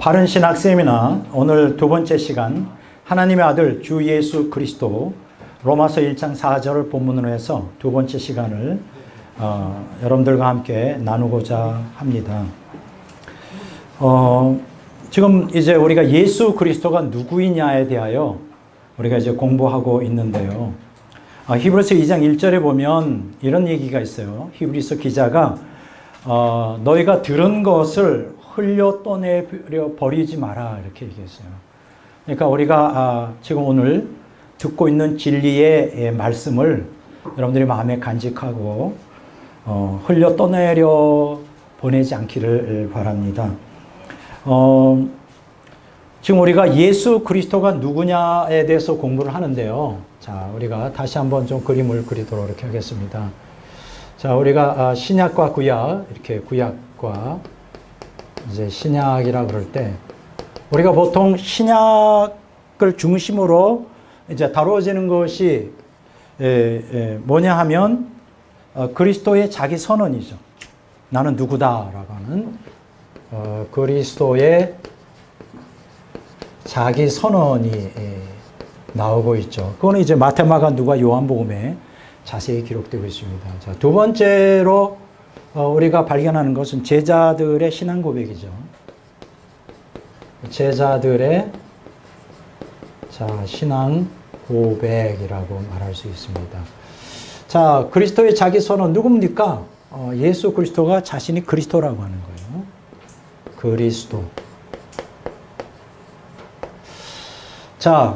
바른 신학 세미나 오늘 두 번째 시간 하나님의 아들 주 예수 그리스도 로마서 1장 4절을 본문으로 해서 두 번째 시간을 여러분들과 함께 나누고자 합니다. 지금 이제 우리가 예수 그리스도가 누구이냐에 대하여 우리가 이제 공부하고 있는데요. 히브리서 2장 1절에 보면 이런 얘기가 있어요. 히브리서 기자가 너희가 들은 것을 흘려 떠내려 버리지 마라 이렇게 얘기했어요. 그러니까 우리가 지금 오늘 듣고 있는 진리의 말씀을 여러분들이 마음에 간직하고 흘려 떠내려 보내지 않기를 바랍니다. 지금 우리가 예수 그리스도가 누구냐에 대해서 공부를 하는데요. 자, 우리가 다시 한번 좀 그림을 그리도록 이렇게 하겠습니다. 자, 우리가 신약과 구약, 이렇게 구약과 이제 신약이라 그럴 때 우리가 보통 신약을 중심으로 이제 다루어지는 것이 뭐냐 하면 그리스도의 자기 선언이죠. 나는 누구다라고 하는 그리스도의 자기 선언이 나오고 있죠. 그거는 이제 마태, 마가, 누가, 요한복음에 자세히 기록되고 있습니다. 자, 두 번째로 우리가 발견하는 것은 제자들의 신앙 고백이죠. 제자들의 신앙 고백이라고 말할 수 있습니다. 자, 그리스도의 자기 선언 누굽니까? 예수 그리스도가 자신이 그리스도라고 하는 거예요. 그리스도. 자,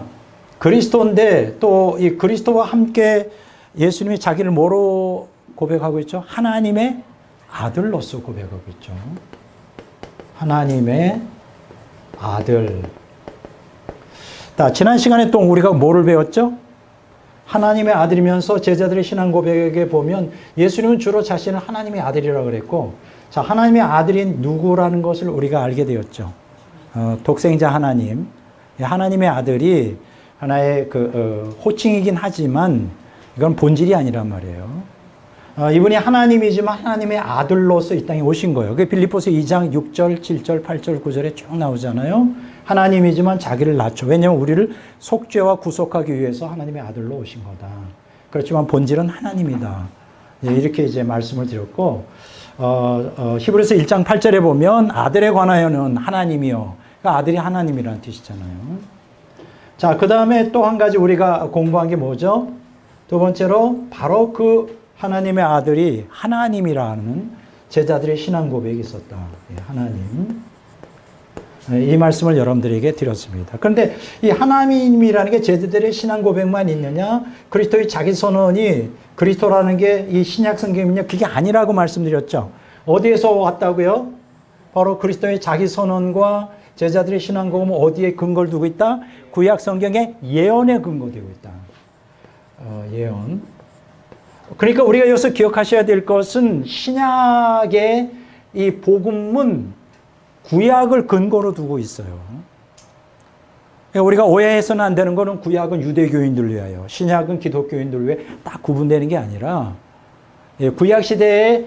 그리스도인데 또 이 그리스도와 함께 예수님이 자기를 뭐로 고백하고 있죠? 하나님의 아들로서 고백하고 있죠. 하나님의 아들. 자, 지난 시간에 또 우리가 뭐를 배웠죠? 하나님의 아들이면서 제자들의 신앙 고백에 보면 예수님은 주로 자신을 하나님의 아들이라고 그랬고, 자, 하나님의 아들인 누구라는 것을 우리가 알게 되었죠. 독생자 하나님. 하나님의 아들이 하나의 호칭이긴 하지만 이건 본질이 아니란 말이에요. 이분이 하나님이지만 하나님의 아들로서 이 땅에 오신 거예요. 그게 빌립보서 2장 6절, 7절, 8절, 9절에 쭉 나오잖아요. 하나님이지만 자기를 낮춰. 왜냐하면 우리를 속죄와 구속하기 위해서 하나님의 아들로 오신 거다. 그렇지만 본질은 하나님이다. 이렇게 이제 말씀을 드렸고, 히브리서 1장 8절에 보면 아들에 관하여는 하나님이요. 그러니까 아들이 하나님이라는 뜻이잖아요. 자, 그 다음에 또 한 가지 우리가 공부한 게 뭐죠? 두 번째로 바로 그 하나님의 아들이 하나님이라는 제자들의 신앙 고백이 있었다. 하나님. 이 말씀을 여러분들에게 드렸습니다. 그런데 이 하나님이라는 게 제자들의 신앙 고백만 있느냐? 그리스도의 자기 선언이 그리스도라는 게 이 신약 성경이냐? 그게 아니라고 말씀드렸죠. 어디에서 왔다고요? 바로 그리스도의 자기 선언과 제자들의 신앙 고백은 어디에 근거를 두고 있다? 구약 성경의 예언에 근거되고 있다. 예언. 그러니까 우리가 여기서 기억하셔야 될 것은 신약의 이 복음은 구약을 근거로 두고 있어요. 그러니까 우리가 오해해서는 안 되는 것은 구약은 유대교인들 위하여, 신약은 기독교인들 위해 딱 구분되는 게 아니라 구약 시대에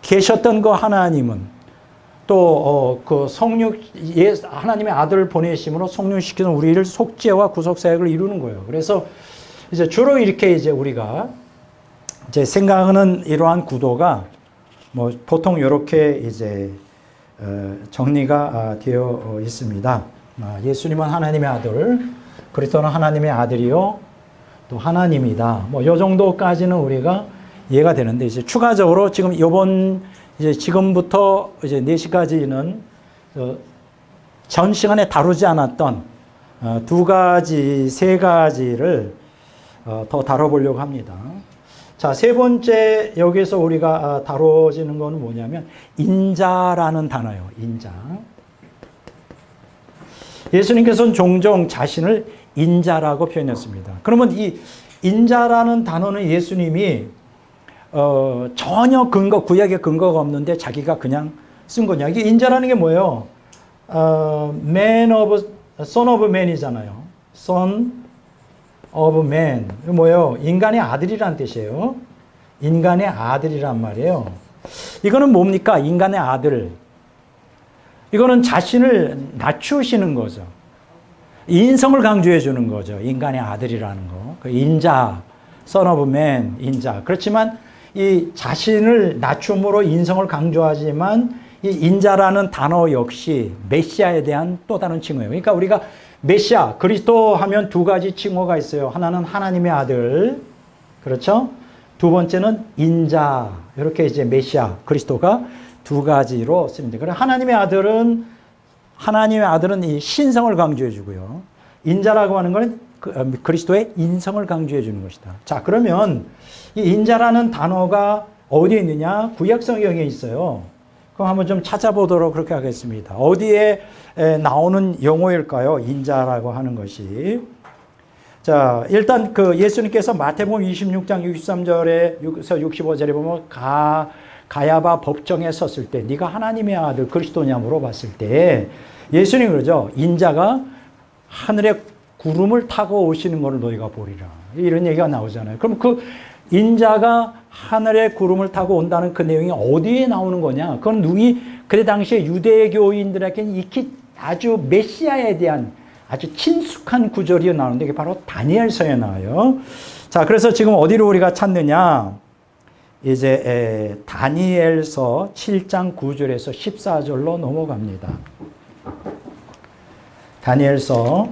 계셨던 그 하나님은 또 그 하나님의 아들을 보내심으로 성육시키는 우리를 속죄와 구속 사역을 이루는 거예요. 그래서 이제 주로 이렇게 이제 우리가 이제 생각하는 이러한 구도가 뭐 보통 이렇게 이제 정리가 되어 있습니다. 예수님은 하나님의 아들, 그리스도는 하나님의 아들이요, 또 하나님이다. 뭐 이 정도까지는 우리가 이해가 되는데 이제 추가적으로 지금 이제 지금부터 이제 4시까지는 전 시간에 다루지 않았던 두 가지, 세 가지를 더 다뤄보려고 합니다. 자, 세 번째 여기서 우리가 다뤄지는 것은 뭐냐면 인자라는 단어예요. 인자. 예수님께서는 종종 자신을 인자라고 표현했습니다. 그러면 이 인자라는 단어는 예수님이 전혀 구약에 근거가 없는데 자기가 그냥 쓴 거냐. 이게 인자라는 게 뭐예요? son of man이잖아요. son of man. 뭐예요? 인간의 아들이란 뜻이에요. 인간의 아들이란 말이에요. 이거는 뭡니까? 인간의 아들. 이거는 자신을 낮추시는 거죠. 인성을 강조해 주는 거죠. 인간의 아들이라는 거. 그 인자, son of man, 인자. 그렇지만 이 자신을 낮춤으로 인성을 강조하지만 이 인자라는 단어 역시 메시아에 대한 또 다른 칭호예요. 그러니까 우리가 메시아, 그리스도 하면 두 가지 칭호가 있어요. 하나는 하나님의 아들, 그렇죠? 두 번째는 인자. 이렇게 이제 메시아, 그리스도가 두 가지로 씁니다. 그래서 하나님의 아들은 이 신성을 강조해 주고요. 인자라고 하는 것은 그리스도의 인성을 강조해 주는 것이다. 자, 그러면 이 인자라는 단어가 어디에 있느냐? 구약 성경에 있어요. 그럼 한번 좀 찾아보도록 그렇게 하겠습니다. 어디에 나오는 용어일까요? 인자라고 하는 것이. 자, 일단 그 예수님께서 마태복음 26장 63절에서 65절에 보면 가야바 법정에 섰을 때 네가 하나님의 아들 그리스도냐 물어봤을 때 예수님이 그러죠. 인자가 하늘에 구름을 타고 오시는 것을 너희가 보리라. 이런 얘기가 나오잖아요. 그럼 그 인자가 하늘에 구름을 타고 온다는 그 내용이 어디에 나오는 거냐? 그건 누이 그때 당시에 유대교인들에게는 익히 아주 메시아에 대한 아주 친숙한 구절이 나오는데 이게 바로 다니엘서에 나와요. 자, 그래서 지금 어디로 우리가 찾느냐? 이제 다니엘서 7장 9절에서 14절로 넘어갑니다. 다니엘서.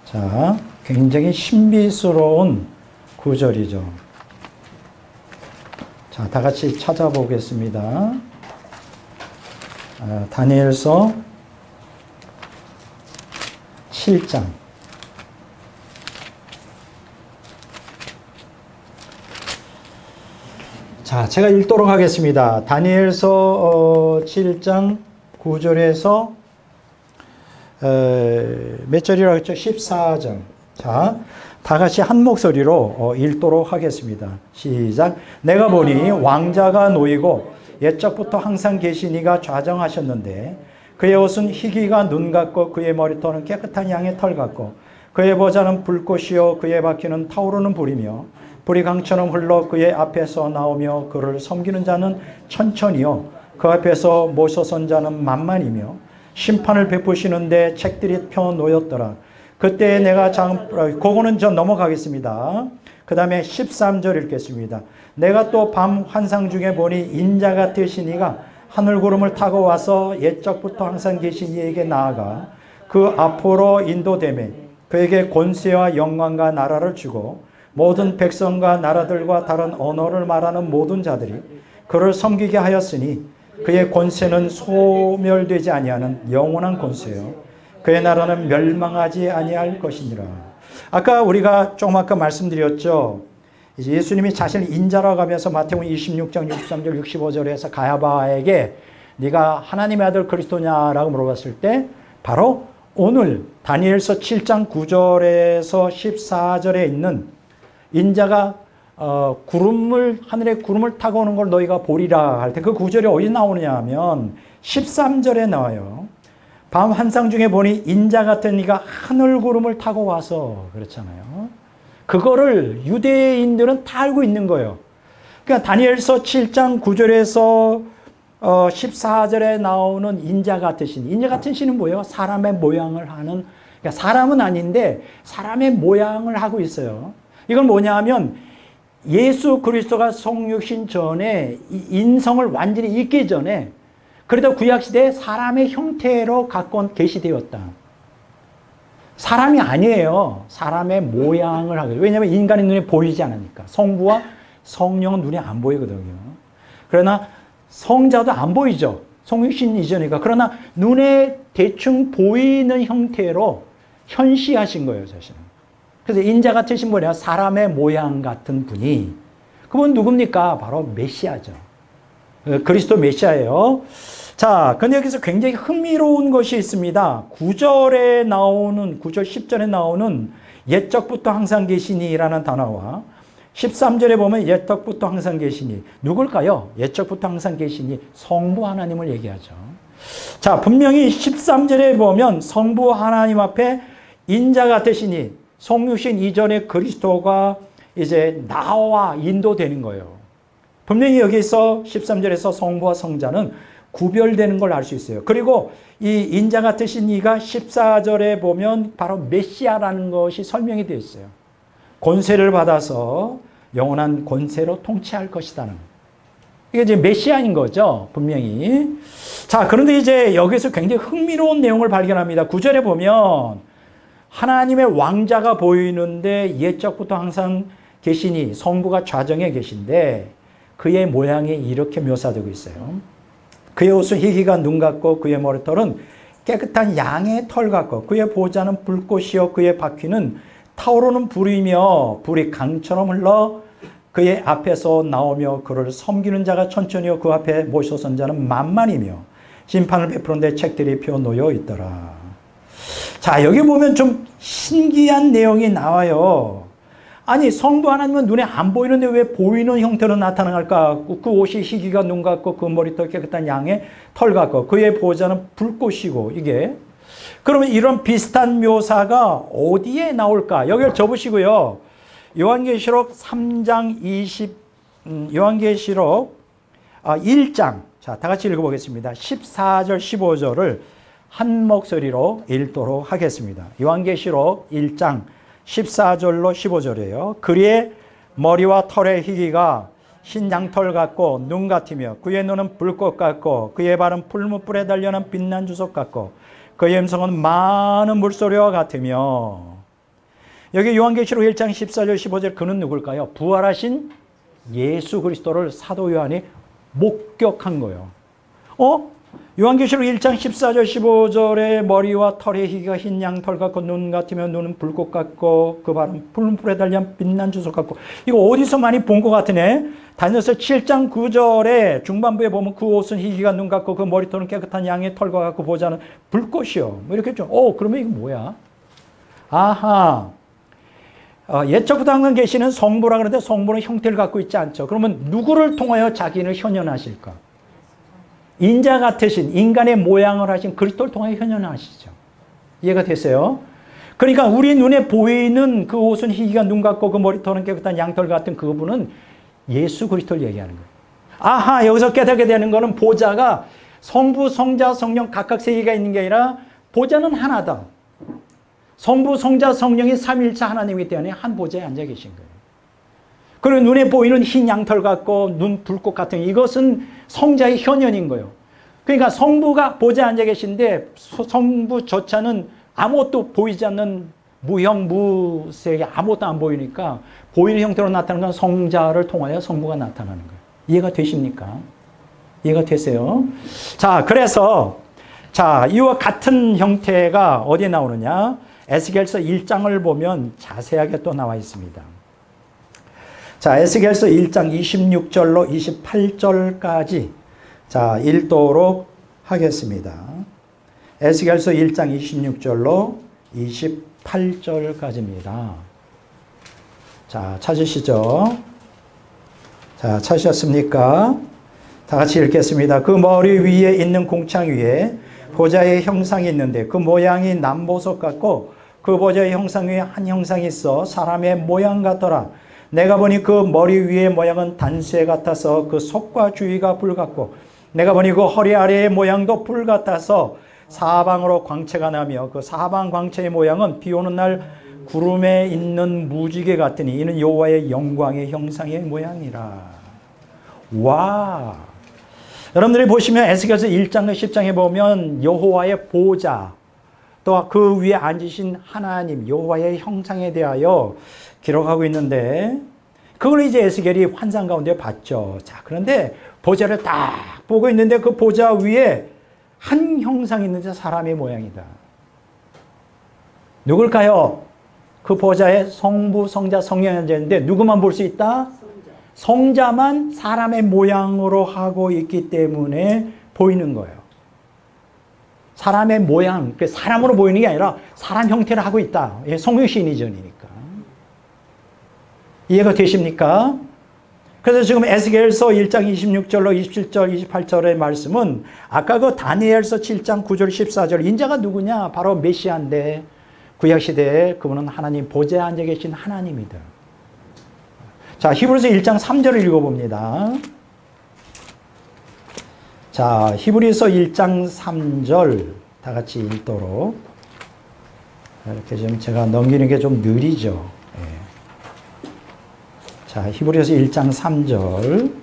자, 굉장히 신비스러운 구절이죠. 자, 다 같이 찾아보겠습니다. 다니엘서 7장. 자, 제가 읽도록 하겠습니다. 다니엘서 7장 9절에서 몇 절이라고 했죠? 14절. 자, 다 같이 한 목소리로 읽도록 하겠습니다. 시작. 내가 보니 왕자가 놓이고 옛적부터 항상 계신 이가 좌정하셨는데 그의 옷은 희기가 눈 같고 그의 머리털은 깨끗한 양의 털 같고 그의 보좌는 불꽃이요 그의 바퀴는 타오르는 불이며 불이 강처럼 흘러 그의 앞에서 나오며 그를 섬기는 자는 천천히요 그 앞에서 모셔선 자는 만만이며 심판을 베푸시는데 책들이 펴놓였더라. 그때 내가 그거는 전 넘어가겠습니다. 그 다음에 13절 읽겠습니다. 내가 또 밤 환상 중에 보니 인자 같으신 이가 하늘 구름을 타고 와서 옛적부터 항상 계신 이에게 나아가 그 앞으로 인도되매 그에게 권세와 영광과 나라를 주고 모든 백성과 나라들과 다른 언어를 말하는 모든 자들이 그를 섬기게 하였으니 그의 권세는 소멸되지 아니하는 영원한 권세요 그의 나라는 멸망하지 아니할 것이니라. 아까 우리가 조금 아까 말씀드렸죠. 이제 예수님이 자신을 인자라고 하면서 마태복음 26장 63절 65절에서 가야바에게 네가 하나님의 아들 그리스도냐라고 물어봤을 때 바로 오늘 다니엘서 7장 9절에서 14절에 있는 인자가 하늘에 구름을 타고 오는 걸 너희가 보리라 할 때 그 구절이 어디 나오느냐 하면 13절에 나와요. 밤 환상 중에 보니 인자 같은 이가 하늘 구름을 타고 와서 그렇잖아요. 그거를 유대인들은 다 알고 있는 거예요. 그러니까 다니엘서 7장 9절에서 14절에 나오는 인자 같은 신은 뭐예요? 사람의 모양을 하는, 그러니까 사람은 아닌데 사람의 모양을 하고 있어요. 이건 뭐냐 하면 예수 그리스도가 성육신 전에 인성을 완전히 잊기 전에 그래도 구약시대에 사람의 형태로 갖고 계시되었다. 사람이 아니에요. 사람의 모양을 하거든요. 왜냐하면 인간의 눈에 보이지 않으니까. 성부와 성령은 눈에 안 보이거든요. 그러나 성자도 안 보이죠. 성육신 이전이니까. 그러나 눈에 대충 보이는 형태로 현시하신 거예요, 자신은. 그래서 인자 같으신 분이야. 사람의 모양 같은 분이. 그분 누굽니까? 바로 메시아죠. 그리스도 메시아예요. 자, 근데 여기서 굉장히 흥미로운 것이 있습니다. 9절 10절에 나오는 옛적부터 항상 계시니라는 단어와 13절에 보면 옛적부터 항상 계시니 누굴까요? 옛적부터 항상 계시니 성부 하나님을 얘기하죠. 자, 분명히 13절에 보면 성부 하나님 앞에 인자 같으시니 성육신 이전의 그리스도가 이제 나와 인도되는 거예요. 분명히 여기서 13절에서 성부와 성자는 구별되는 걸 알 수 있어요. 그리고 이 인자 같으신 이가 14절에 보면 바로 메시아라는 것이 설명이 되어 있어요. 권세를 받아서 영원한 권세로 통치할 것이다는. 이게 이제 메시아인 거죠. 분명히. 자, 그런데 이제 여기서 굉장히 흥미로운 내용을 발견합니다. 9절에 보면 하나님의 왕자가 보이는데 옛적부터 항상 계시니 성부가 좌정에 계신데 그의 모양이 이렇게 묘사되고 있어요. 그의 옷은 희기가 눈 같고 그의 머리털은 깨끗한 양의 털 같고 그의 보좌는 불꽃이요 그의 바퀴는 타오르는 불이며 불이 강처럼 흘러 그의 앞에서 나오며 그를 섬기는 자가 천천히요 그 앞에 모셔선 자는 만만이며 심판을 베푸는데 책들이 펴놓여 있더라. 자, 여기 보면 좀 신기한 내용이 나와요. 아니, 성부 하나님은 눈에 안 보이는데 왜 보이는 형태로 나타날까? 그 옷이 희기가 눈 같고 그 머리털 깨끗한 양의 털 같고 그의 보좌는 불꽃이고 이게 그러면 이런 비슷한 묘사가 어디에 나올까? 여기를 접으시고요. 요한계시록 3장 1장. 자, 다 같이 읽어보겠습니다. 14절, 15절을 한 목소리로 읽도록 하겠습니다. 요한계시록 1장 14절로 15절이에요. 그의 머리와 털의 희기가 흰 양털 같고 눈 같으며 그의 눈은 불꽃 같고 그의 발은 풀무불에 달려난 빛난 주석 같고 그의 음성은 많은 물소리와 같으며. 여기 요한계시록 1장 14절 15절 그는 누굴까요? 부활하신 예수 그리스도를 사도 요한이 목격한 거예요. 요한계시록 1장 14절 15절에 머리와 털의 희기가 흰 양털 같고 눈 같으며 눈은 불꽃 같고 그 발은 풀무불에 달린 빛난 주석 같고 이거 어디서 많이 본 것 같으네. 다니엘서 7장 9절에 중반부에 보면 그 옷은 희기가 눈 같고 그 머리털은 깨끗한 양의 털과 같고 보좌는 불꽃이요. 뭐 이렇게 했죠. 그러면 이거 뭐야? 아하. 옛적부터 항상 계시는 성부라 그러는데 성부는 형태를 갖고 있지 않죠. 그러면 누구를 통하여 자기는 현현하실까? 인자 같으신 인간의 모양을 하신 그리스도를 통하여 현현하시죠. 이해가 됐어요? 그러니까 우리 눈에 보이는 그 옷은 희기가 눈 같고 그 머리털은 깨끗한 양털 같은 그분은 예수 그리스도를 얘기하는 거예요. 아하, 여기서 깨닫게 되는 거는 보좌가 성부, 성자, 성령 각각 세 개가 있는 게 아니라 보좌는 하나다. 성부, 성자, 성령이 삼위일체 하나님이기 때문에 한 보좌에 앉아 계신 거예요. 그리고 눈에 보이는 흰 양털 같고 눈 불꽃 같은 이것은 성자의 현현인 거예요. 그러니까 성부가 보좌에 앉아 계신데 성부조차는 아무것도 보이지 않는 무형 무색이 아무것도 안 보이니까 보이는 형태로 나타나는 건 성자를 통하여 성부가 나타나는 거예요. 이해가 되십니까? 이해가 되세요? 자, 그래서 이와 같은 형태가 어디에 나오느냐? 에스겔서 1장을 보면 자세하게 또 나와 있습니다. 자, 에스겔서 1장 26절로 28절까지 읽도록 하겠습니다. 에스겔서 1장 26절로 28절까지입니다. 자, 찾으시죠? 자, 찾으셨습니까? 다 같이 읽겠습니다. 그 머리 위에 있는 궁창 위에 보좌의 형상이 있는데 그 모양이 남보석 같고 그 보좌의 형상 위에 한 형상이 있어 사람의 모양 같더라. 내가 보니 그 머리 위의 모양은 단쇠 같아서 그 속과 주위가 불 같고 내가 보니 그 허리 아래의 모양도 불 같아서 사방으로 광채가 나며 그 사방 광채의 모양은 비 오는 날 구름에 있는 무지개 같으니 이는 여호와의 영광의 형상의 모양이라. 와! 여러분들이 보시면 에스겔서 1장, 10장에 보면 여호와의 보좌 또 그 위에 앉으신 하나님 여호와의 형상에 대하여 기록하고 있는데 그걸 이제 에스겔이 환상 가운데 봤죠. 자, 그런데 보좌를 딱 보고 있는데 그 보좌 위에 한 형상이 있는데 사람의 모양이다. 누굴까요? 그 보좌에 성부, 성자, 성령이 앉아있는데 누구만 볼 수 있다? 성자만 사람의 모양으로 하고 있기 때문에 보이는 거예요. 사람의 모양, 사람으로 보이는 게 아니라 사람 형태를 하고 있다. 성육신 이전이니까. 이해가 되십니까? 그래서 지금 에스겔서 1장 26절로 27절, 28절의 말씀은 아까 그 다니엘서 7장 9절, 14절 인자가 누구냐? 바로 메시아인데 구약시대에 그분은 하나님 보좌에 앉아 계신 하나님이다. 자, 히브리서 1장 3절을 읽어봅니다. 자, 히브리서 1장 3절 다 같이 읽도록. 이렇게 좀 제가 넘기는 게 좀 느리죠. 예. 자, 히브리서 1장 3절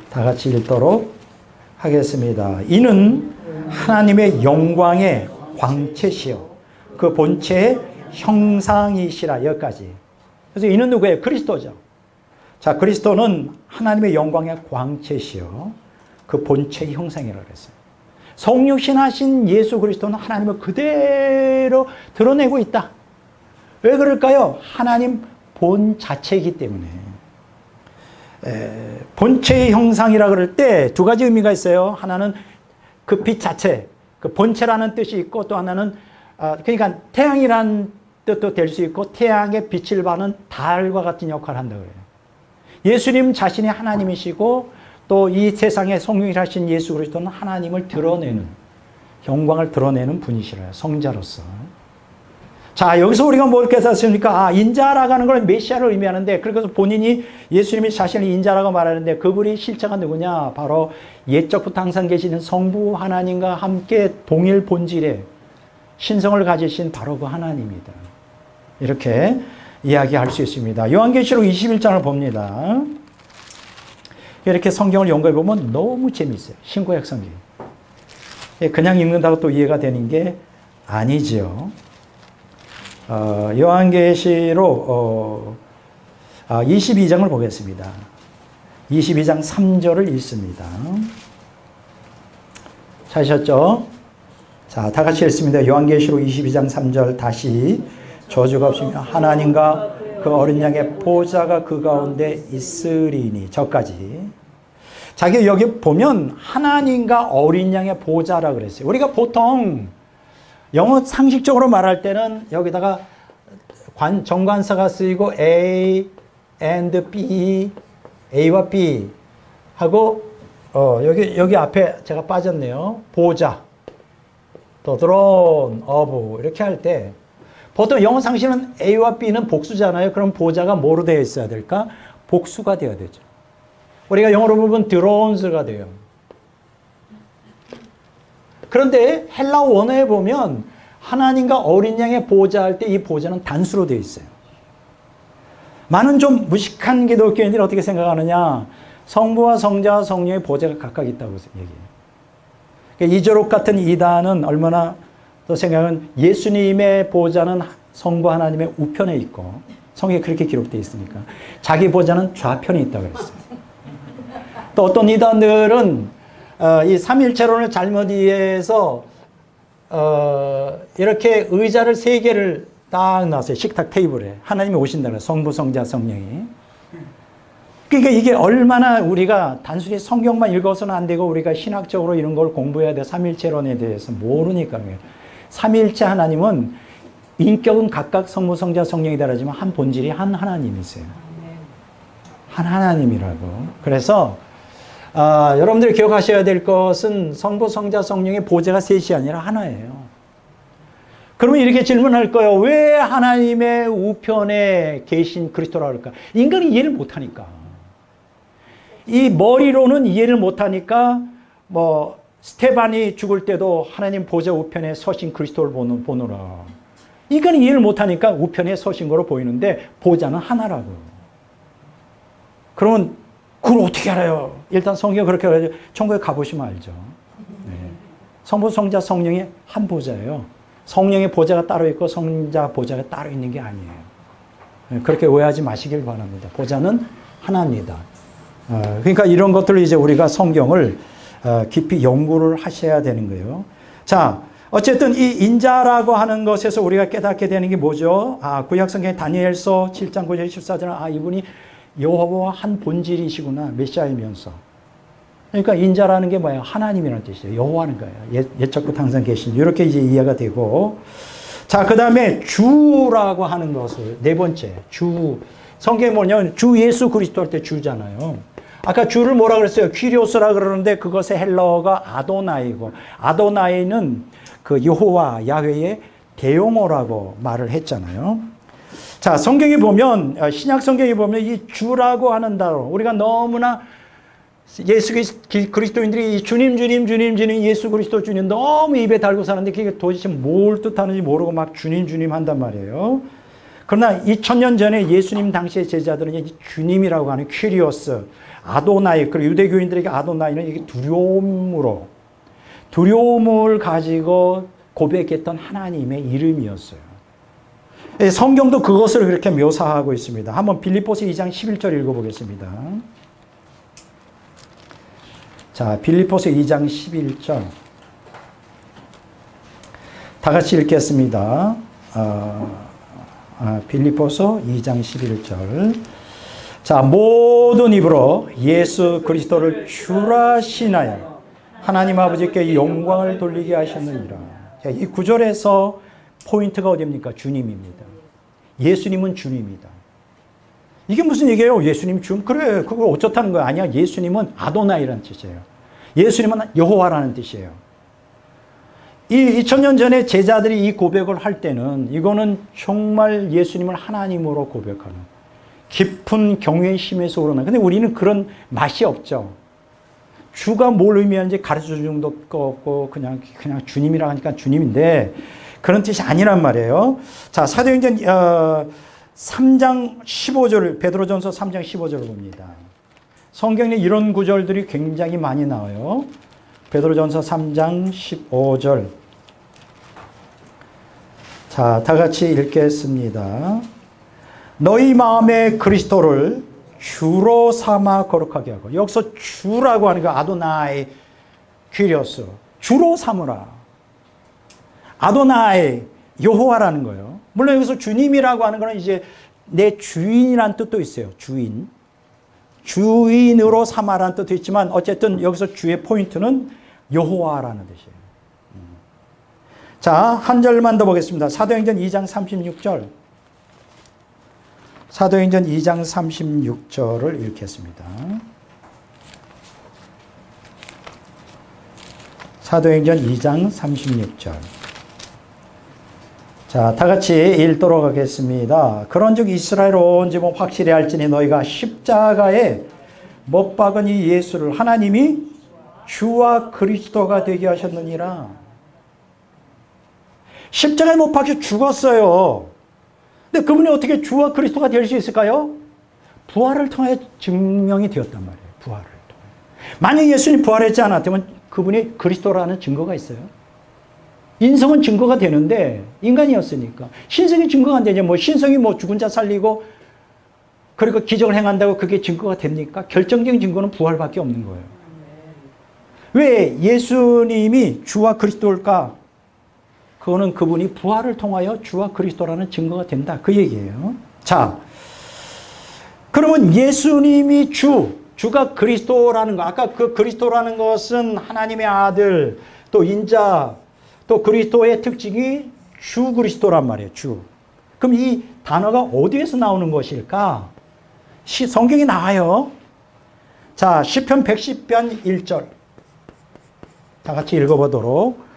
다 같이 읽도록 하겠습니다. 이는 하나님의 영광의 광채시요 그 본체의 형상이시라. 여기까지. 그래서 이는 누구예요? 그리스도죠. 자, 그리스도는 하나님의 영광의 광채시요 그 본체의 형상이라고 그랬어요. 성육신하신 예수 그리스도는 하나님을 그대로 드러내고 있다. 왜 그럴까요? 하나님 본 자체이기 때문에. 본체의 형상이라 그럴 때 두 가지 의미가 있어요. 하나는 그 빛 자체, 그 본체라는 뜻이 있고, 또 하나는 그러니까 태양이라는 뜻도 될 수 있고, 태양의 빛을 받는 달과 같은 역할을 한다 그래요. 예수님 자신이 하나님이시고, 또 이 세상에 성육신하신 예수 그리스도는 하나님을 드러내는, 영광을 드러내는 분이시라요. 성자로서. 자, 여기서 우리가 뭘 깨닫습니까? 인자라고 하는 걸 메시아를 의미하는데, 그래서 본인이 예수님이 자신을 인자라고 말하는데, 그분이 실체가 누구냐? 바로 옛적부터 항상 계시는 성부 하나님과 함께 동일 본질의 신성을 가지신 바로 그 하나님이다. 이렇게 이야기할 수 있습니다. 요한계시록 21장을 봅니다. 이렇게 성경을 연구해 보면 너무 재미있어요. 신구약 성경. 그냥 읽는다고 또 이해가 되는 게 아니죠. 요한계시록 22장을 보겠습니다. 22장 3절을 읽습니다. 찾으셨죠? 자, 다 같이 읽습니다. 요한계시록 22장 3절 다시. 저주가 없으며 하나님과 그 어린 양의 보좌가 그 가운데 있으리니. 저까지. 자기 여기 보면 하나님과 어린 양의 보좌라 그랬어요. 우리가 보통 영어 상식적으로 말할 때는 여기다가 정관사가 쓰이고 A and B, A와 B 하고 여기 앞에 제가 빠졌네요. 보좌, the throne of 이렇게 할 때 보통 영어 상식은 A와 B는 복수잖아요. 그럼 보좌가 뭐로 되어 있어야 될까? 복수가 되어야 되죠. 우리가 영어로 보면 thrones가 돼요. 그런데 헬라어 원어에 보면 하나님과 어린 양의 보좌 할 때 이 보좌는 단수로 되어 있어요. 많은 좀 무식한 기독교인들이 어떻게 생각하느냐? 성부와 성자와 성령의 보좌가 각각 있다고 얘기해요. 그러니까 이조록 같은 이단은 얼마나 또 생각은 예수님의 보좌는 성부 하나님의 우편에 있고, 성경에 그렇게 기록되어 있으니까 자기 보좌는 좌편에 있다고 했어요. 또 어떤 이단들은 이 삼일체론을 잘못 이해해서 이렇게 의자를 3개를 딱 놨어요. 식탁 테이블에. 하나님이 오신다는 거예요. 성부, 성자, 성령이. 그러니까 이게 얼마나 우리가 단순히 성경만 읽어서는 안 되고 우리가 신학적으로 이런 걸 공부해야 돼. 삼일체론에 대해서 모르니까. 삼일체 하나님은 인격은 각각 성부, 성자, 성령이다 하지만 한 본질이 한 하나님이세요. 한 하나님이라고. 그래서 여러분들이 기억하셔야 될 것은 성부, 성자, 성령의 보좌가 셋이 아니라 하나예요. 그러면 이렇게 질문할 거예요. 왜 하나님의 우편에 계신 그리스도라고 할까? 인간이 이해를 못하니까. 이 머리로는 이해를 못하니까 스테반이 죽을 때도 하나님 보좌 우편에 서신 그리스도를 보노라. 인간이 이해를 못하니까 우편에 서신 거로 보이는데 보좌는 하나라고. 그러면 그걸 어떻게 알아요? 일단 성경 그렇게 해가지고 천국에 가보시면 알죠. 네. 성부, 성자, 성령이 한 보좌예요. 성령의 보좌가 따로 있고 성자 보좌가 따로 있는 게 아니에요. 네. 그렇게 오해하지 마시길 바랍니다. 보좌는 하나입니다. 그러니까 이런 것들을 이제 우리가 성경을 깊이 연구를 하셔야 되는 거예요. 자, 어쨌든 이 인자라고 하는 것에서 우리가 깨닫게 되는 게 뭐죠? 구약성경 다니엘서 7장 9절 14절은 이분이 여호와 한 본질이시구나. 메시아이면서. 그러니까 인자라는 게 뭐예요? 하나님이라는 뜻이에요. 여호와는 거예요. 옛적부터 항상 계신. 이렇게 이제 이해가 되고. 자, 그 다음에 주라고 하는 것을 네 번째. 주. 성경에 뭐냐면 주 예수 그리스도 할 때 주잖아요. 아까 주를 뭐라 그랬어요? 퀴리오스라 그러는데 그것의 헬라어가 아도나이고, 아도나이는 그 여호와 야훼의 대용어라고 말을 했잖아요. 자, 성경에 보면, 신약 성경에 보면 이 주라고 하는 단어, 우리가 너무나 예수 그리스도인들이 주님, 주님, 주님, 주님, 예수 그리스도 주님 너무 입에 달고 사는데 그게 도대체 뭘 뜻하는지 모르고 막 주님, 주님 한단 말이에요. 그러나 2000년 전에 예수님 당시의 제자들은 이 주님이라고 하는 퀴리오스, 아도나이, 그리고 유대교인들에게 아도나이는 이게 두려움을 가지고 고백했던 하나님의 이름이었어요. 성경도 그것을 그렇게 묘사하고 있습니다. 한번 빌립보서 2장 11절 읽어보겠습니다. 자, 빌립보서 2장 11절. 다 같이 읽겠습니다. 빌립보서 2장 11절. 자, 모든 입으로 예수 그리스도를 주라 신하여 하나님 아버지께 영광을 돌리게 하셨느니라. 자, 이 구절에서 포인트가 어디입니까? 주님입니다. 예수님은 주님이다. 이게 무슨 얘기예요? 예수님 주? 그래, 그걸 어쩌다는 거야? 아니야. 예수님은 아도나이라는 뜻이에요. 예수님은 여호와라는 뜻이에요. 이 2000년 전에 제자들이 이 고백을 할 때는 이거는 정말 예수님을 하나님으로 고백하는 깊은 경외심에서 우러나. 근데 우리는 그런 맛이 없죠. 주가 뭘 의미하는지 가르쳐준 적도 없고 그냥 주님이라 하니까 주님인데 그런 뜻이 아니란 말이에요. 자, 사도행전 3장 15절, 베드로전서 3장 15절을 봅니다. 성경에 이런 구절들이 굉장히 많이 나와요. 베드로전서 3장 15절. 자, 다 같이 읽겠습니다. 너희 마음에 그리스도를 주로 삼아 거룩하게 하고. 여기서 주라고 하는 거 아도나이 퀴리오스. 주로 삼으라. 아도나이 여호와라는 거예요. 물론 여기서 주님이라고 하는 거는 이제 내 주인이라는 뜻도 있어요. 주인. 주인으로 삼아라는 뜻도 있지만 어쨌든 여기서 주의 포인트는 여호와라는 뜻이에요. 자, 한 절만 더 보겠습니다. 사도행전 2장 36절. 사도행전 2장 36절을 읽겠습니다. 사도행전 2장 36절. 자, 다 같이 읽도록 하겠습니다. 그런즉 이스라엘 온 집은 확실히 알지니 너희가 십자가에 못 박은 이 예수를 하나님이 주와 그리스도가 되게 하셨느니라. 십자가에 못 박혀 죽었어요. 근데 그분이 어떻게 주와 그리스도가 될 수 있을까요? 부활을 통해 증명이 되었단 말이에요. 부활을 통해. 만약 예수님이 부활했지 않았다면 그분이 그리스도라는 증거가 있어요. 인성은 증거가 되는데 인간이었으니까. 신성이 증거가 안 되죠. 신성이 죽은 자 살리고 그리고 기적을 행한다고 그게 증거가 됩니까? 결정적인 증거는 부활밖에 없는 거예요. 왜 예수님이 주와 그리스도일까? 그거는 그분이 부활을 통하여 주와 그리스도라는 증거가 된다. 그 얘기예요. 자, 그러면 예수님이 주가 그리스도라는 거. 아까 그 그리스도라는 것은 하나님의 아들, 또 인자, 또 그리스도의 특징이 주 그리스도란 말이에요. 주. 그럼 이 단어가 어디에서 나오는 것일까? 성경이 나와요. 자, 시편 110편 1절. 다 같이 읽어보도록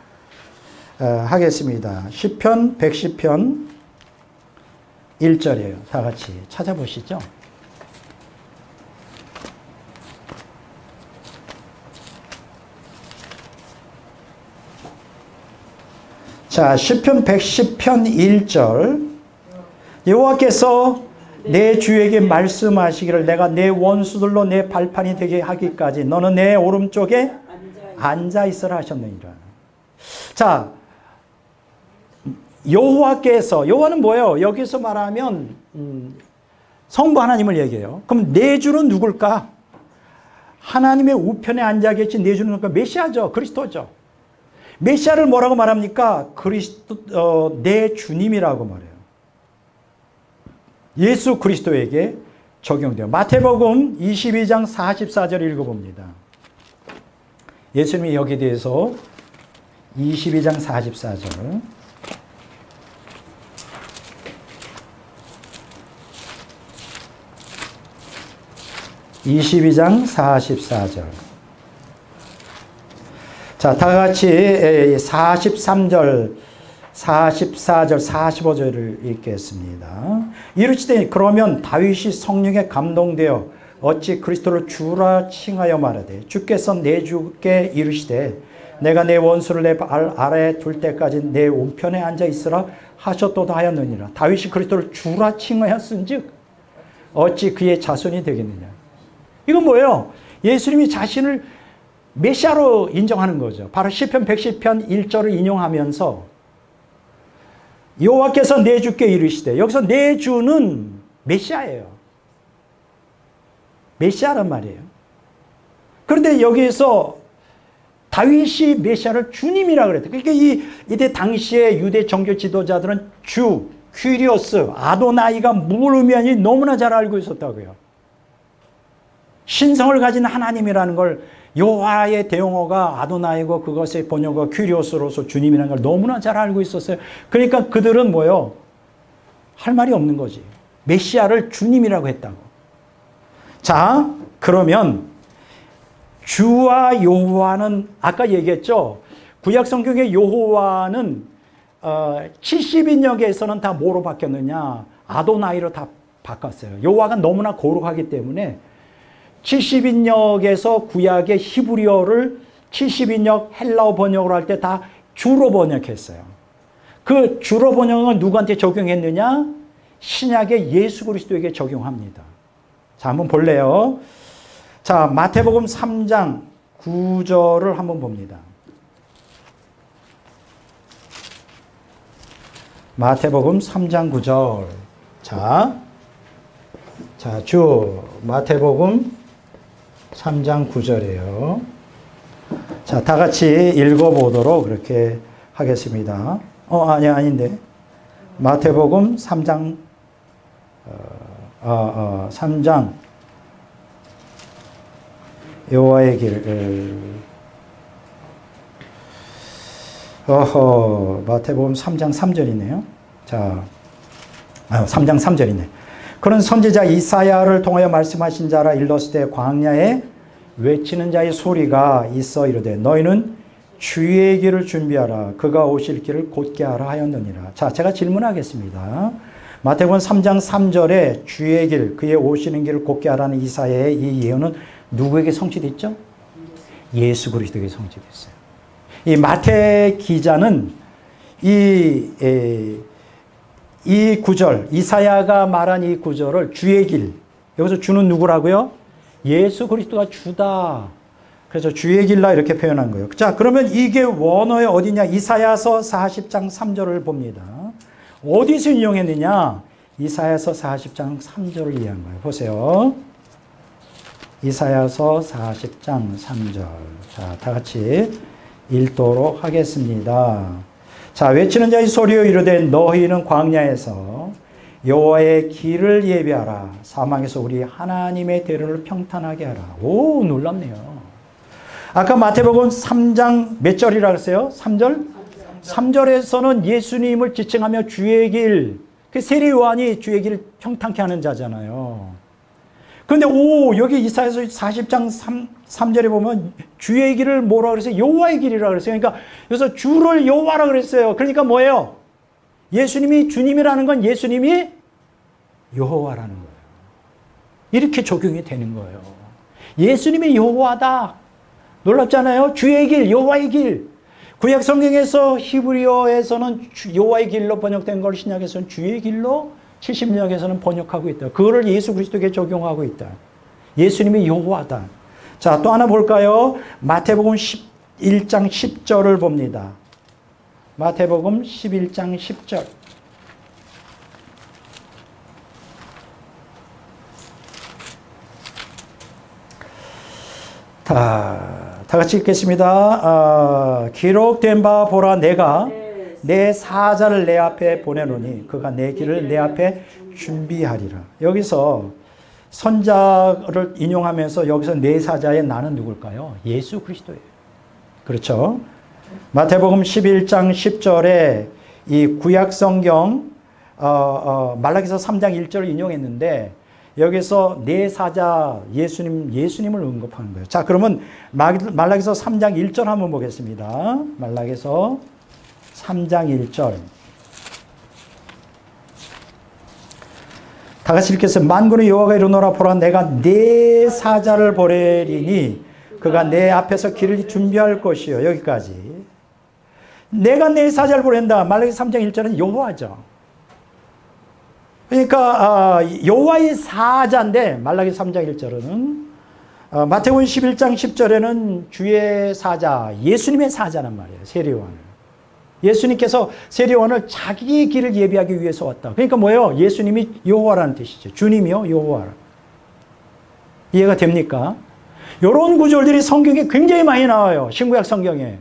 하겠습니다. 시편 110편 1절이에요. 다 같이 찾아보시죠. 자, 시편 110편 1절. 여호와께서 내 주에게 말씀하시기를 내가 내 원수들로 내 발판이 되게 하기까지 너는 내 오른쪽에 앉아 있으라 하셨느니라. 자, 여호와께서, 여호와는 뭐예요? 여기서 말하면 성부 하나님을 얘기해요. 그럼 내 주는 누굴까? 하나님의 우편에 앉아 계신 내 주는 누굴까? 메시아죠. 그리스도죠. 메시아를 뭐라고 말합니까? 그리스도, 내 주님이라고 말해요. 예수 그리스도에게 적용돼요. 마태복음 22장 44절 읽어봅니다. 예수님이 여기에 대해서 22장 44절. (22장 44절) 자, 다 같이 43절, 44절, 45절을 읽겠습니다. 이르시되 그러면 다윗이 성령에 감동되어 어찌 그리스도를 주라 칭하여 말하되 주께서 내 주께 이르시되 내가 내 원수를 내 발 아래에 둘 때까지 내 우편에 앉아 있으라 하셨도다 하였느니라. 다윗이 그리스도를 주라 칭하였은즉 어찌 그의 자손이 되겠느냐. 이건 뭐예요? 예수님이 자신을 메시아로 인정하는 거죠. 바로 시편 110편 1절을 인용하면서 여호와께서 내 주께 이르시되, 여기서 내 주는 메시아예요. 메시아란 말이에요. 그런데 여기에서 다윗이 메시아를 주님이라고 그랬대. 그러니까 이때 당시에 유대 정교 지도자들은 주, 퀴리오스, 아도나이가 뭘 의미하는지 너무나 잘 알고 있었다고요. 신성을 가진 하나님이라는 걸, 여호와의 대용어가 아도나이고 그것의 번역어 퀴리오스로서 주님이라는 걸 너무나 잘 알고 있었어요. 그러니까 그들은 뭐요? 할 말이 없는 거지. 메시아를 주님이라고 했다고. 자, 그러면 주와 여호와는 아까 얘기했죠. 구약 성경의 여호와는 70인역에서는 다 뭐로 바뀌었느냐? 아도나이로 다 바꿨어요. 여호와가 너무나 거룩하기 때문에 70인역에서 구약의 히브리어를 70인역 헬라어 번역을 할 때 다 주로 번역했어요. 그 주로 번역은 누구한테 적용했느냐? 신약의 예수 그리스도에게 적용합니다. 자, 한번 볼래요? 자, 마태복음 3장 9절을 한번 봅니다. 마태복음 3장 9절. 자, 마태복음 3장 9절이에요. 자, 다 같이 읽어보도록 그렇게 하겠습니다. 아닌데. 마태복음 3장, 3장, 여호와의 길. 마태복음 3장 3절이네요. 자, 3장 3절이네. 그런 선지자 이사야를 통하여 말씀하신 자라 일렀을 때 광야에 외치는 자의 소리가 있어 이르되 너희는 주의 길을 준비하라. 그가 오실 길을 곧게 하라 하였느니라. 자, 제가 질문하겠습니다. 마태복음 3장 3절에 주의 길, 그의 오시는 길을 곧게 하라는 이사야의 이 예언은 누구에게 성취됐죠? 예수 그리스도에게 성취됐어요. 이 마태 기자는 이 구절, 이사야가 말한 이 구절을 주의 길, 여기서 주는 누구라고요? 예수 그리스도가 주다. 그래서 주의 길라 이렇게 표현한 거예요. 자, 그러면 이게 원어에 어디냐? 이사야서 40장 3절을 봅니다. 어디서 인용했느냐? 이사야서 40장 3절을 이해한 거예요. 보세요. 이사야서 40장 3절. 자, 다 같이 읽도록 하겠습니다. 자, 외치는 자의 소리여 이르되 너희는 광야에서 여호와의 길을 예비하라. 사막에서 우리 하나님의 대로를 평탄하게 하라. 오, 놀랍네요. 아까 마태복음 3장 몇 절이라고 했어요? 3절? 3절에서는 예수님을 지칭하며 주의 길, 그 세례 요한이 주의 길을 평탄케 하는 자잖아요. 그런데 여기 이사야서 40장 3절에 보면 주의 길을 뭐라 그랬어요? 여호와의 길이라 그랬어요. 그러니까 여기서 주를 여호와라 그랬어요. 그러니까 뭐예요? 예수님이 주님이라는 건 예수님이 여호와라는 거예요. 이렇게 적용이 되는 거예요. 예수님이 여호와다. 놀랍잖아요. 주의 길, 여호와의 길. 구약 성경에서 히브리어에서는 여호와의 길로 번역된 걸 신약에서는 주의 길로 70년에서는 번역하고 있다. 그거를 예수 그리스도에게 적용하고 있다. 예수님이 여호와다. 자, 또 하나 볼까요? 마태복음 11장 10절을 봅니다. 마태복음 11장 10절. 다 같이 읽겠습니다. 기록된 바 보라 내가 내 사자를 내 앞에 보내노니 그가 내 길을 내 앞에 준비하리라. 여기서 선자를 인용하면서 여기서 내 사자의 나는 누굴까요? 예수 그리스도예요. 그렇죠? 마태복음 11장 10절에 이 구약 성경 말라기서 3장 1절을 인용했는데 여기서 내 사자 예수님을 언급하는 거예요. 자, 그러면 말라기서 3장 1절 한번 보겠습니다. 말라기서 3장 1절. 다 같이 읽겠습니다. 만군의 여호와가 이르노라. 보라, 내가 내 사자를 보내리니 그가 내 앞에서 길을 준비할 것이요. 여기까지. 내가 내 사자를 보낸다. 말라기 3장 1절은 여호와죠. 그러니까 여호와의 사자인데 말라기 3장 1절은 마태복음 11장 10절에는 주의 사자, 예수님의 사자란 말이에요. 세례요한을. 예수님께서 세례요한을 자기의 길을 예비하기 위해서 왔다. 그러니까 뭐예요? 예수님이 여호와라는 뜻이죠. 주님이요, 여호와라. 이해가 됩니까? 이런 구절들이 성경에 굉장히 많이 나와요. 신구약 성경에.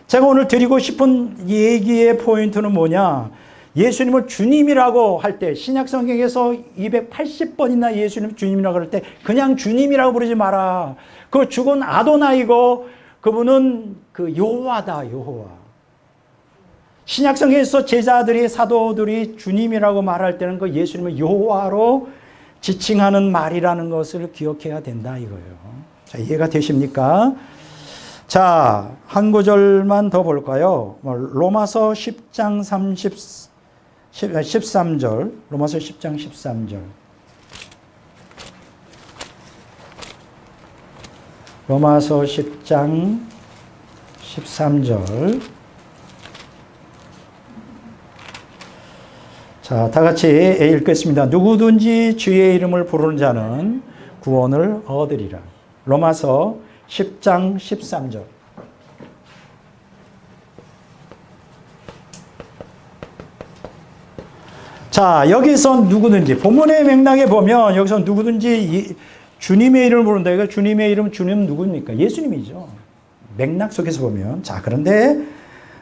제가 오늘 드리고 싶은 얘기의 포인트는 뭐냐? 예수님을 주님이라고 할 때, 신약 성경에서 280번이나 예수님 주님이라고 할 때 그냥 주님이라고 부르지 마라. 그 죽은 아도나이고 그분은 그 여호와다, 여호와. 신약 성경에서 제자들이, 사도들이 주님이라고 말할 때는 그 예수님을 여호와로 지칭하는 말이라는 것을 기억해야 된다 이거예요. 자, 이해가 되십니까? 자, 한 구절만 더 볼까요? 로마서 10장 13절. 로마서 10장 13절. 로마서 10장 13절. 자, 다 같이 읽겠습니다. 누구든지 주의 이름을 부르는 자는 구원을 얻으리라. 로마서 10장 13절. 자, 여기서 누구든지, 본문의 맥락에 보면 여기서 누구든지 주님의 이름을 부른다. 이거 주님의 이름, 주님 누구입니까? 예수님이죠. 맥락 속에서 보면. 자, 그런데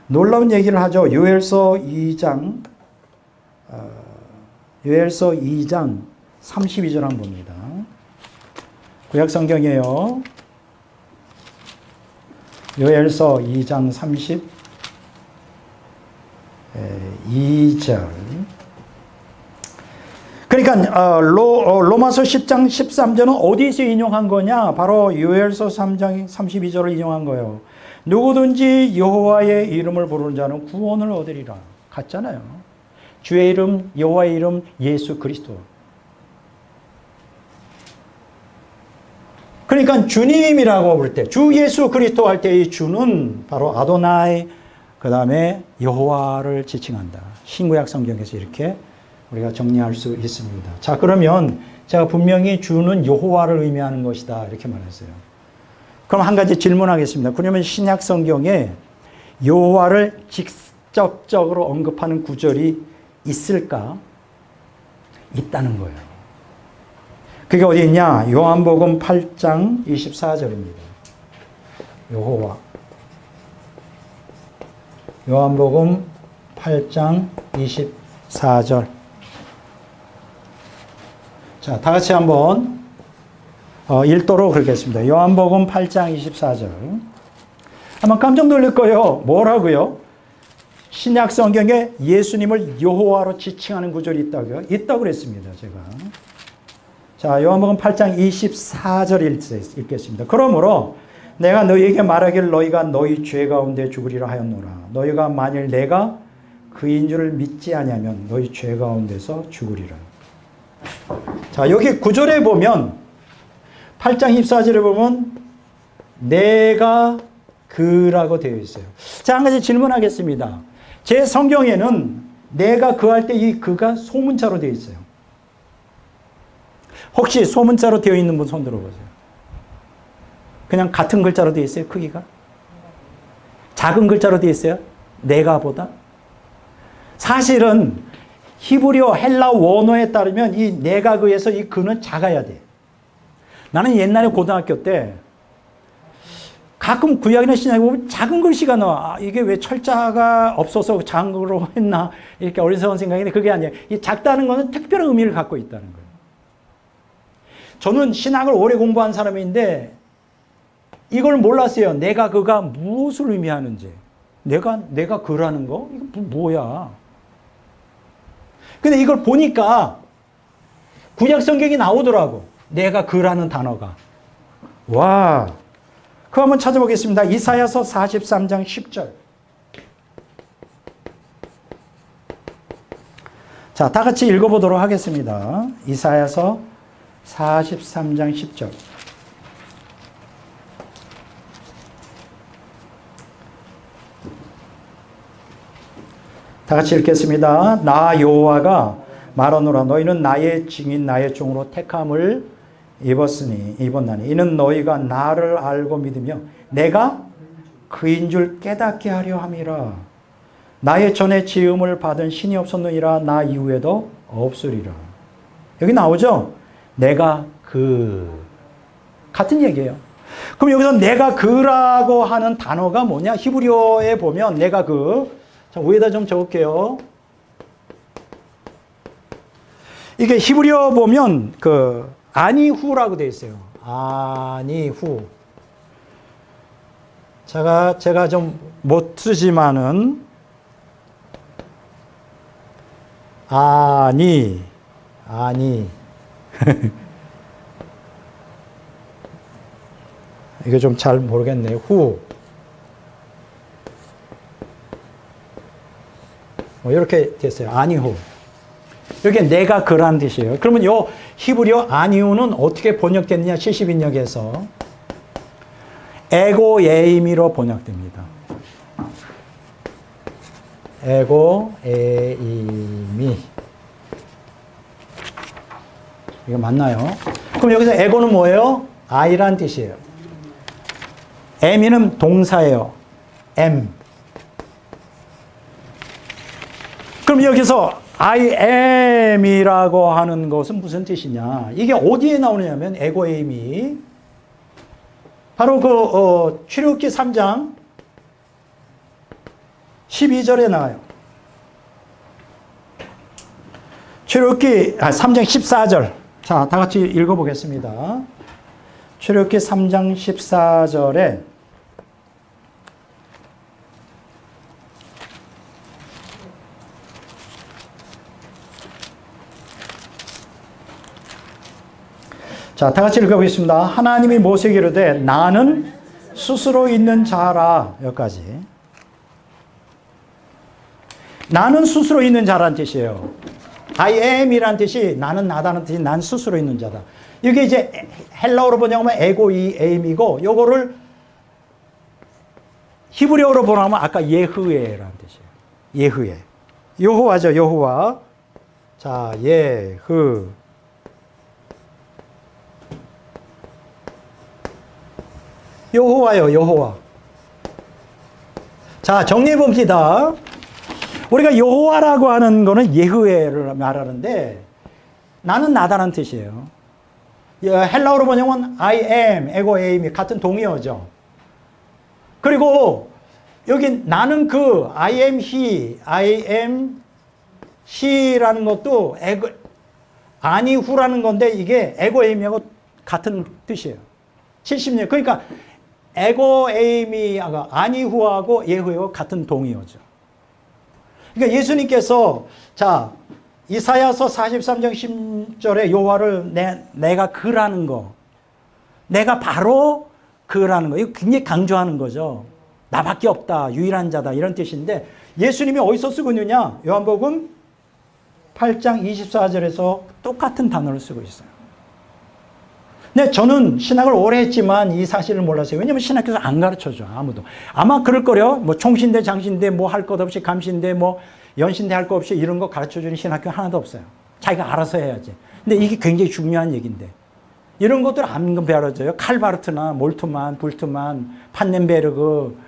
놀라운 얘기를 하죠. 요엘서 2장 32절 한번 봅니다. 구약 성경이에요. 요엘서 2장 32절. 그러니까 로마서 10장 13절은 어디서 인용한 거냐? 바로 요엘서 3장 32절을 인용한 거예요. 누구든지 여호와의 이름을 부르는 자는 구원을 얻으리라. 같잖아요. 주의 이름, 여호와의 이름, 예수 그리스도. 그러니까 주님이라고 부를 때, 주 예수 그리스도 할 때 이 주는 바로 아도나이, 그 다음에 여호와를 지칭한다. 신구약 성경에서 이렇게 우리가 정리할 수 있습니다. 자, 그러면 제가 분명히 주는 여호와를 의미하는 것이다 이렇게 말했어요. 그럼 한 가지 질문하겠습니다. 그러면 신약 성경에 여호와를 직접적으로 언급하는 구절이 있을까? 있다는 거예요. 그게 어디 있냐? 요한복음 8장 24절입니다. 여호와. 요한복음 8장 24절. 자, 다 같이 한번 읽도록 그러겠습니다. 요한복음 8장 24절. 아마 깜짝 놀랄 거예요. 뭐라고요? 신약 성경에 예수님을 여호와로 지칭하는 구절이 있다고요? 있다고 그랬습니다, 제가. 자, 요한복음 8장 24절 읽겠습니다. 그러므로 내가 너희에게 말하기를 너희가 너희 죄 가운데 죽으리라 하였노라. 너희가 만일 내가 그인 줄을 믿지 아니하면 너희 죄 가운데서 죽으리라. 자, 여기 9절에 보면 8장 24절에 보면 내가 그라고 되어 있어요. 자, 한 가지 질문하겠습니다. 제 성경에는 내가 그 할 때 이 그가 소문자로 되어 있어요. 혹시 소문자로 되어 있는 분 손 들어보세요. 그냥 같은 글자로 되어 있어요, 크기가? 작은 글자로 되어 있어요? 내가보다? 사실은 히브리어 헬라 원어에 따르면 이 내가 그에서 이 그는 작아야 돼. 나는 옛날에 고등학교 때 가끔 구약이나 신약에 보면 작은 글씨가 나와. 아, 이게 왜 철자가 없어서 작은 거로 했나? 이렇게 어리석은 생각인데 그게 아니에요. 이 작다는 거는 특별한 의미를 갖고 있다는 거예요. 저는 신학을 오래 공부한 사람인데 이걸 몰랐어요. 내가 그가 무엇을 의미하는지. 내가 그라는 거? 이거 뭐야? 근데 이걸 보니까 구약 성경이 나오더라고. 내가 그라는 단어가. 와. 그거 한번 찾아보겠습니다. 이사야서 43장 10절. 자, 다 같이 읽어보도록 하겠습니다. 이사야서 43장 10절. 다 같이 읽겠습니다. 나 여호와가 말하노라. 너희는 나의 증인 나의 종으로 택함을 입었나니 이는 너희가 나를 알고 믿으며 내가 그인 줄 깨닫게 하려 함이라. 나의 전에 지음을 받은 신이 없었느니라. 나 이후에도 없으리라. 여기 나오죠? 내가 같은 얘기예요. 그럼 여기서 내가 그라고 하는 단어가 뭐냐? 히브리어에 보면 내가 자, 위에다 좀 적을게요. 이게 히브리어 보면 아니후라고 되어 있어요. 아니후. 제가 좀 못 쓰지만은 아니 이거 좀 잘 모르겠네요. 후 이렇게 됐어요. 아니후. 이게 내가 그란 뜻이에요. 그러면 요 히브리어 아니후는 어떻게 번역됐느냐? 70인역에서 에고에이미로 번역됩니다. 에고에이미. 이거 맞나요? 그럼 여기서 에고는 뭐예요? I란 뜻이에요. M이는 동사예요. M. 그럼 여기서 I am이라고 하는 것은 무슨 뜻이냐? 이게 어디에 나오냐면 에고에이미 바로 출애굽기 3장 12절에 나와요. 출애굽기 3장 14절. 자, 다 같이 읽어보겠습니다. 출애굽기 3장 14절에 자, 다 같이 읽어보겠습니다. 하나님이 모세에게 이르되 나는 스스로 있는 자라. 여기까지. 나는 스스로 있는 자라는 뜻이에요. I am이라는 뜻이 나는 나다는 뜻이 난 스스로 있는 자다. 이게 이제 헬라어로 번역하면 에고이에임이고 요거를 히브리어로 번역하면 아까 예흐웨라는 뜻이에요. 예흐웨. 여호와죠, 여호와. 자, 예흐. 여호와요, 여호와. 자, 정리해 봅시다. 우리가 여호와라고 하는 거는 예흐웨를 말하는데 나는 나다라는 뜻이에요. 헬라어로 번역은 I am, 에고에임이 같은 동의어죠. 그리고 여기 나는 I am he, I am he라는 것도 아니후라는 건데 이게 에고에임하고 같은 뜻이에요. 70년. 그러니까 에고에임이 아니후하고 예후하고 같은 동의어죠. 그러니까 예수님께서 자 이사야서 43장 10절에 여호와를 내가 그라는 거, 내가 바로 그라는 거, 이거 굉장히 강조하는 거죠. 나밖에 없다, 유일한 자다 이런 뜻인데 예수님이 어디서 쓰고 있느냐? 요한복음 8장 24절에서 똑같은 단어를 쓰고 있어요. 근데 저는 신학을 오래 했지만 이 사실을 몰랐어요. 왜냐면 신학교에서 안 가르쳐줘, 아무도. 아마 그럴 거려. 뭐 총신대, 장신대, 뭐 할 것 없이 감신대, 뭐 연신대 할 것 없이 이런 거 가르쳐주는 신학교 하나도 없어요. 자기가 알아서 해야지. 근데 이게 굉장히 중요한 얘기인데. 이런 것들 안 배워줘요. 칼바르트나 몰트만, 불트만, 판넨베르그,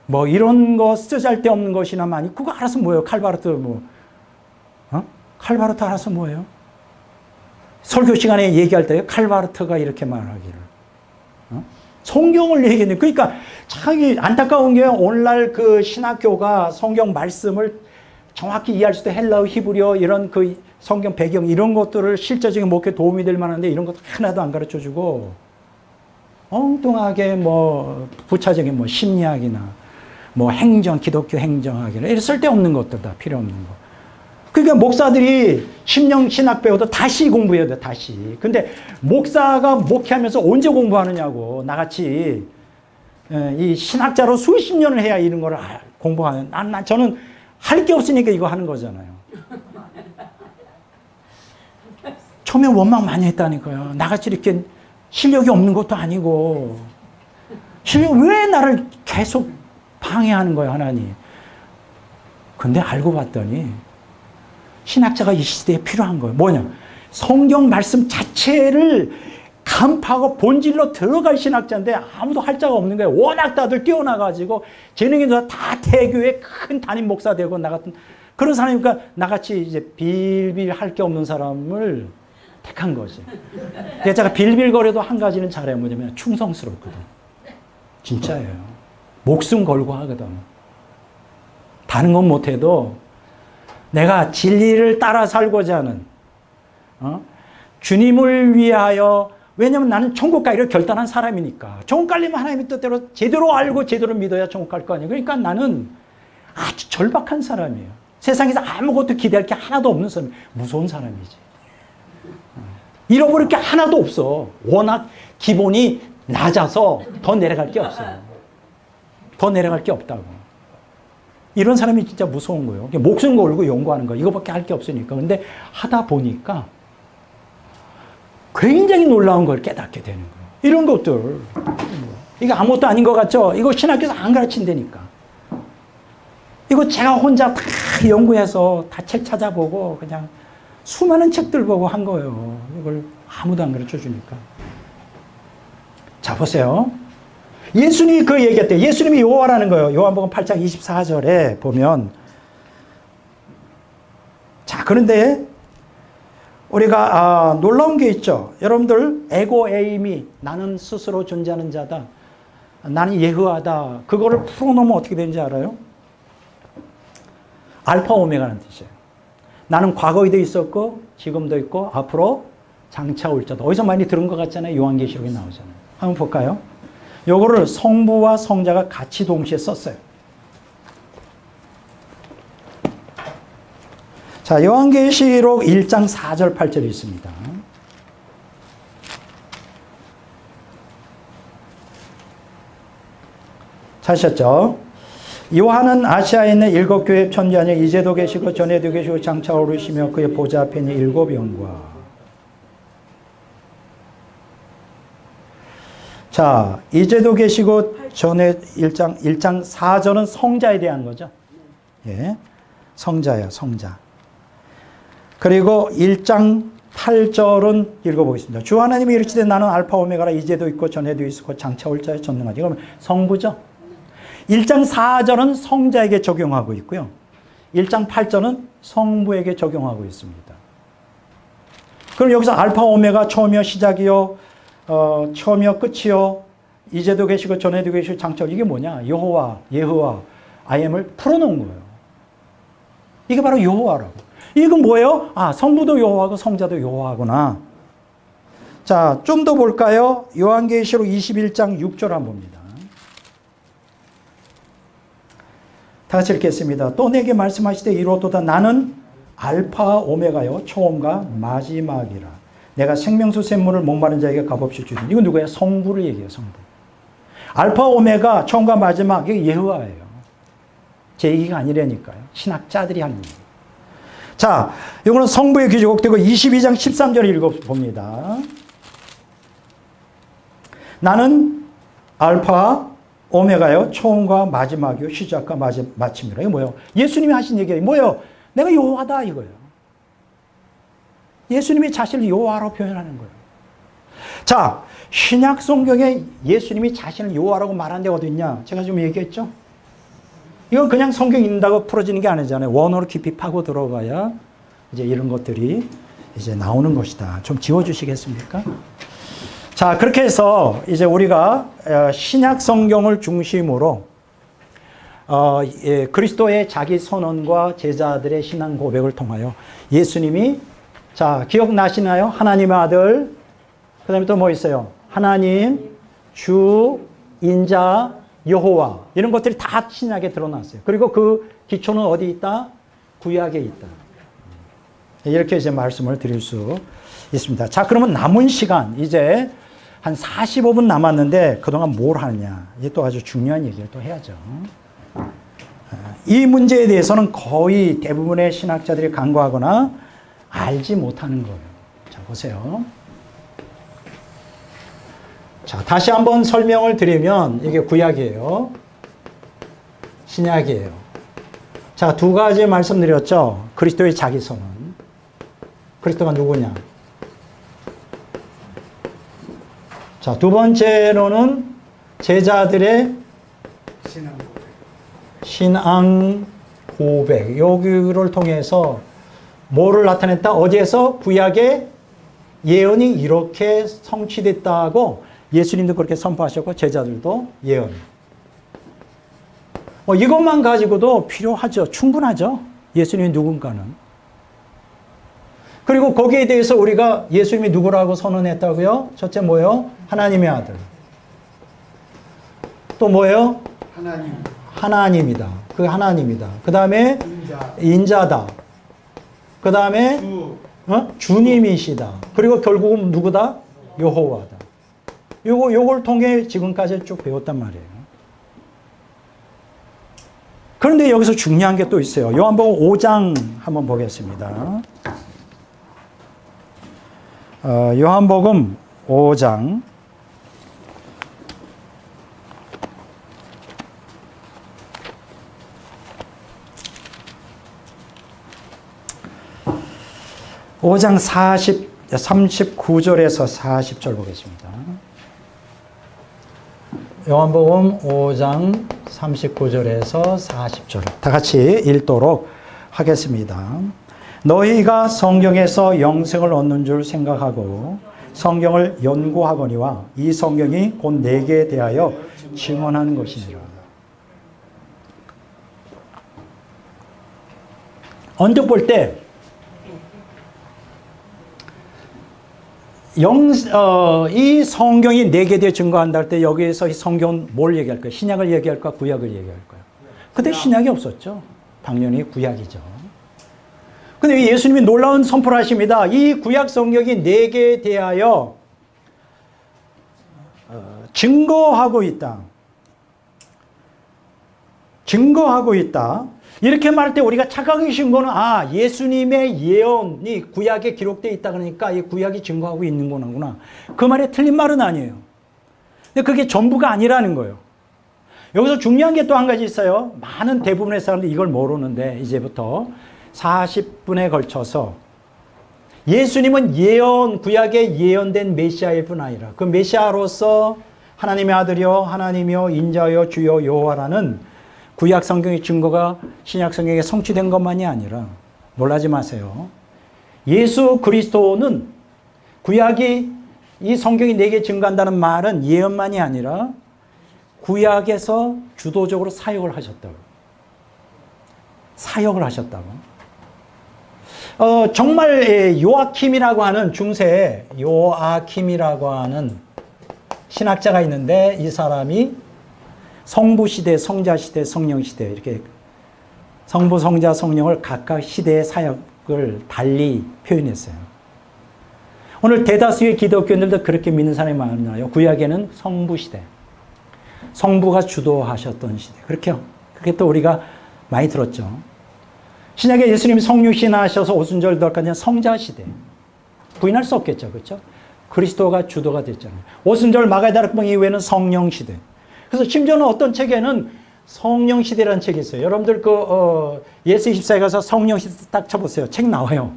뭐 이런 거 쓰잘데없는 것이나 많이. 그거 알아서 뭐예요? 칼바르트 뭐. 칼바르트 알아서 뭐예요? 설교 시간에 얘기할 때 칼바르트가 이렇게 말하기를. 성경을 얘기했는데, 그러니까 참 안타까운 게 오늘날 그 신학교가 성경 말씀을 정확히 이해할 수 있도록 헬라어, 히브리어 이런 그 성경 배경 이런 것들을 실제적인 목회에 도움이 될 만한데 이런 것도 하나도 안 가르쳐 주고 엉뚱하게 뭐 부차적인 뭐 심리학이나 뭐 행정, 기독교 행정학이나 이런 쓸데없는 것들 다 필요 없는 거. 그러니까 목사들이 신학 배워도 다시 공부해야 돼, 다시. 근데 목사가 목회하면서 언제 공부하느냐고. 나같이 이 신학자로 수십 년을 해야 이런 걸 공부하는. 저는 할 게 없으니까 이거 하는 거잖아요. 처음에 원망 많이 했다니까요. 나같이 이렇게 실력이 없는 것도 아니고 왜 나를 계속 방해하는 거예요, 하나님. 근데 알고 봤더니 신학자가 이 시대에 필요한 거예요. 뭐냐? 성경 말씀 자체를 간파하고 본질로 들어갈 신학자인데 아무도 할 자가 없는 거예요. 워낙 다들 뛰어나가지고 재능이 다 대교회 큰 담임 목사 되고 나 같은 그런 사람이니까 나같이 이제 빌빌 할 게 없는 사람을 택한 거지. 그래서 제가 빌빌거려도 한 가지는 잘해요. 뭐냐면 충성스럽거든. 진짜예요. 목숨 걸고 하거든. 다른 건 못해도 내가 진리를 따라 살고자 하는 주님을 위하여, 왜냐면 나는 천국 가기를 결단한 사람이니까. 천국 가려면 하나님의 뜻대로 제대로 알고 제대로 믿어야 천국 갈 거 아니에요. 그러니까 나는 아주 절박한 사람이에요. 세상에서 아무것도 기대할 게 하나도 없는 사람. 무서운 사람이지. 잃어버릴 게 하나도 없어. 워낙 기본이 낮아서 더 내려갈 게 없어요. 더 내려갈 게 없다고. 이런 사람이 진짜 무서운 거예요. 목숨 걸고 연구하는 거. 이거밖에 할 게 없으니까. 근데 하다 보니까 굉장히 놀라운 걸 깨닫게 되는 거예요. 이런 것들. 이게 아무것도 아닌 것 같죠? 이거 신학교에서 안 가르친다니까. 이거 제가 혼자 다 연구해서 다 책 찾아보고 그냥 수많은 책들 보고 한 거예요. 이걸 아무도 안 가르쳐 주니까. 자, 보세요. 예수님이 그 얘기했대요. 예수님이 여호와라는 거예요. 요한복음 8장 24절에 보면. 자, 그런데 우리가 놀라운 게 있죠. 여러분들 에고에임이 나는 스스로 존재하는 자다. 나는 예후하다. 그거를 풀어놓으면 어떻게 되는지 알아요? 알파 오메가라는 뜻이에요. 나는 과거에도 있었고 지금도 있고 앞으로 장차 올 자다. 어디서 많이 들은 것 같잖아요. 요한계시록에 나오잖아요. 한번 볼까요? 요거를 성부와 성자가 같이 동시에 썼어요. 자, 요한계시록 1장 4절 8절이 있습니다. 찾으셨죠? 요한은 아시아에 있는 7교회 편지하니 이제도 계시고 전에도 계시고 장차 오르시며 그의 보좌 앞에 있는 7 영과. 자, 이제도 계시고 전에 1장 4절은 성자에 대한 거죠. 예, 성자예요, 성자. 그리고 1장 8절은 읽어보겠습니다. 주 하나님이 이르시되 나는 알파 오메가라 이제도 있고 전에도 있고 장차 올 자에 전능하지. 그러면 성부죠. 1장 4절은 성자에게 적용하고 있고요. 1장 8절은 성부에게 적용하고 있습니다. 그럼 여기서 알파 오메가 처음이요 시작이요 처음이요 끝이요 이제도 계시고 전에도 계시고 장차 이게 뭐냐? 여호와, 예호와, IM을 풀어놓은 거예요. 이게 바로 여호와라고. 이건 뭐예요? 아, 성부도 여호와고 성자도 여호와구나. 자, 좀 더 볼까요? 요한계시록 21장 6절 한번 봅니다. 다 같이 읽겠습니다. 또 내게 말씀하시되 이로도다 나는 알파 오메가요 처음과 마지막이라. 내가 생명수 샘물을 목마른 자에게 값없이 주리니. 이건 누구예요? 성부를 얘기해요. 성부. 알파 오메가 처음과 마지막 이게 예호와예요. 제 얘기가 아니라니까요. 신학자들이 하는 얘기. 자, 이거는 성부의 기록되고 22장 13절 읽어봅니다. 나는 알파 오메가요 처음과 마지막이요 시작과 마침이라. 이게 뭐예요? 예수님이 하신 얘기예요. 뭐예요? 내가 여호와다 이거예요. 예수님이 자신을 여호와로 표현하는 거예요. 자, 신약 성경에 예수님이 자신을 여호와라고 말한 데가 어디 있냐? 제가 좀 얘기했죠? 이건 그냥 성경 읽는다고 풀어지는 게 아니잖아요. 원어로 깊이 파고 들어가야 이제 이런 것들이 이제 나오는 것이다. 좀 지워주시겠습니까? 자, 그렇게 해서 이제 우리가 신약 성경을 중심으로 그리스도의 자기 선언과 제자들의 신앙 고백을 통하여 예수님이, 자, 기억나시나요? 하나님의 아들, 그 다음에 또 뭐 있어요? 하나님, 주, 인자, 여호와, 이런 것들이 다 신약에 드러났어요. 그리고 그 기초는 어디 있다? 구약에 있다. 이렇게 이제 말씀을 드릴 수 있습니다. 자, 그러면 남은 시간, 이제 한 45분 남았는데 그동안 뭘 하느냐. 이게 또 아주 중요한 얘기를 또 해야죠. 이 문제에 대해서는 거의 대부분의 신학자들이 간과하거나 알지 못하는 거예요. 자, 보세요. 자, 다시 한번 설명을 드리면 이게 구약이에요. 신약이에요. 자, 두 가지 말씀드렸죠. 그리스도의 자기선언. 그리스도가 누구냐? 자, 두 번째로는 제자들의 신앙 고백. 여기를 통해서 뭐를 나타냈다? 어디에서? 구약의 예언이 이렇게 성취됐다고 예수님도 그렇게 선포하셨고 제자들도 예언. 이것만 가지고도 필요하죠. 충분하죠. 예수님이 누군가는. 그리고 거기에 대해서 우리가 예수님이 누구라고 선언했다고요? 첫째 뭐예요? 하나님의 아들. 또 뭐예요? 하나님이다. 그 하나님이다. 그 다음에 인자다. 그 다음에 주님이시다. 그리고 결국은 누구다? 여호와다. 요걸 통해 지금까지 쭉 배웠단 말이에요. 그런데 여기서 중요한 게 또 있어요. 요한복음 5장 한번 보겠습니다. 요한복음 5장 5장 39절에서 40절 보겠습니다. 요한복음 5장 39절에서 40절 다 같이 읽도록 하겠습니다. 너희가 성경에서 영생을 얻는 줄 생각하고 성경을 연구하거니와 이 성경이 곧 내게 대하여 증언한 것이니라. 언뜻 볼 때 이 성경이 내게 대해 증거한다 할 때 여기에서 이 성경은 뭘 얘기할까요? 신약을 얘기할까? 구약을 얘기할까요? 그때 신약이 없었죠. 당연히 구약이죠. 근데 예수님이 놀라운 선포를 하십니다. 이 구약 성경이 내게 대하여 증거하고 있다. 증거하고 있다. 이렇게 말할 때 우리가 착각하기 쉬운 거는 예수님의 예언이 구약에 기록되어 있다 그러니까 이 구약이 증거하고 있는 거구나. 그 말이 틀린 말은 아니에요. 근데 그게 전부가 아니라는 거예요. 여기서 중요한 게 또 한 가지 있어요. 많은 대부분의 사람들이 이걸 모르는데 이제부터 40분에 걸쳐서 예수님은 구약에 예언된 메시아일 뿐 아니라 그 메시아로서 하나님의 아들이요 하나님이요 인자요 주요 여호와라는 구약 성경의 증거가 신약 성경에 성취된 것만이 아니라 놀라지 마세요. 예수 그리스도는 구약이 이 성경이 내게 증거한다는 말은 예언만이 아니라 구약에서 주도적으로 사역을 하셨다고. 사역을 하셨다고. 정말 요아킴이라고 하는 중세에 요아킴이라고 하는 신학자가 있는데 이 사람이 성부 시대, 성자 시대, 성령 시대 이렇게 성부, 성자, 성령을 각각 시대의 사역을 달리 표현했어요. 오늘 대다수의 기독교인들도 그렇게 믿는 사람이 많아요. 구약에는 성부 시대, 성부가 주도하셨던 시대. 그렇게 또 우리가 많이 들었죠. 신약에 예수님이 성육신 하셔서 오순절 덜까지 성자 시대. 부인할 수 없겠죠. 그렇죠? 그리스도가 주도가 됐잖아요. 오순절 마가다락방 이후에는 성령 시대. 그래서 심지어는 어떤 책에는 성령 시대라는 책이 있어요. 여러분들 예수 24에 가서 성령 시대 딱 쳐보세요. 책 나와요.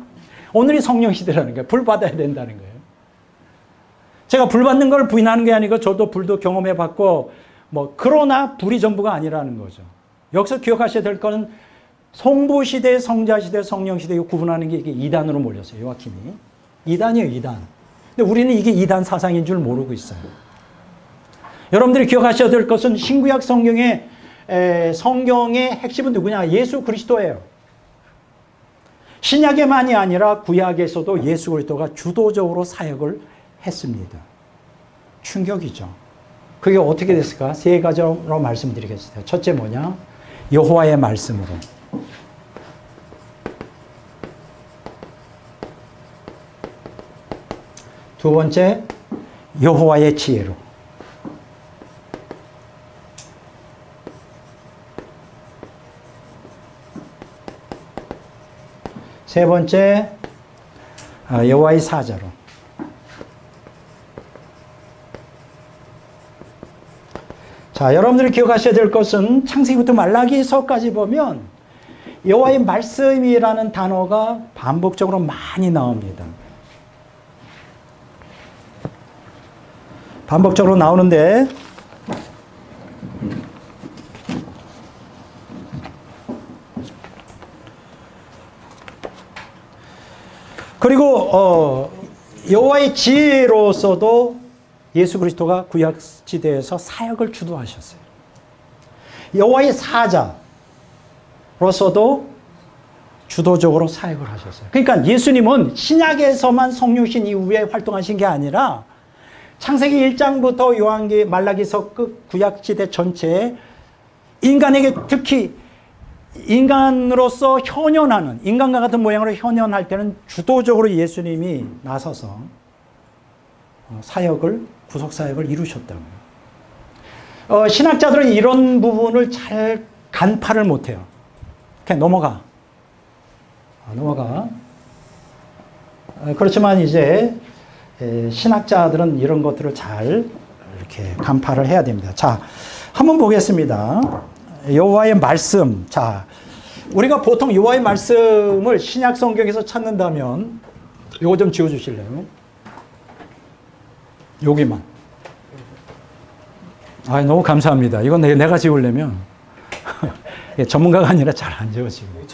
오늘이 성령 시대라는 거예요. 불 받아야 된다는 거예요. 제가 불 받는 걸 부인하는 게 아니고 저도 불도 경험해 봤고 그러나 불이 전부가 아니라는 거죠. 여기서 기억하셔야 될 거는 성부 시대, 성자 시대, 성령 시대 구분하는 게 이게 2단으로 몰렸어요. 요아킴이. 2단이에요, 2단. 근데 우리는 이게 2단 사상인 줄 모르고 있어요. 여러분들이 기억하셔야 될 것은 신구약 성경의 핵심은 누구냐? 예수 그리스도예요. 신약에만이 아니라 구약에서도 예수 그리스도가 주도적으로 사역을 했습니다. 충격이죠. 그게 어떻게 됐을까? 세 가지로 말씀드리겠습니다. 첫째 뭐냐? 여호와의 말씀으로. 두 번째, 여호와의 지혜로. 세 번째, 여호와의 사자로. 자, 여러분들이 기억하셔야 될 것은 창세기부터 말라기서까지 보면 여호와의 말씀이라는 단어가 반복적으로 많이 나옵니다. 반복적으로 나오는데 그리고 여호와의 지혜로서도 예수 그리스도가 구약시대에서 사역을 주도하셨어요. 여호와의 사자로서도 주도적으로 사역을 하셨어요. 그러니까 예수님은 신약에서만 성육신 이후에 활동하신 게 아니라 창세기 1장부터 요한기 말라기서 끝 구약시대 전체에 인간에게 특히 인간으로서 현현하는 인간과 같은 모양으로 현현할 때는 주도적으로 예수님이 나서서 사역을 구속사역을 이루셨다고요. 신학자들은 이런 부분을 잘 간파를 못해요. 그냥 넘어가. 그렇지만 이제 신학자들은 이런 것들을 잘 이렇게 간파를 해야 됩니다. 자, 한번 보겠습니다. 여호와의 말씀. 자, 우리가 보통 여호와의 말씀을 신약 성경에서 찾는다면 이거 좀 지워 주실래요? 여기만. 아, 너무 감사합니다. 이건 내가 지우려면 전문가가 아니라 잘 안 지워지고.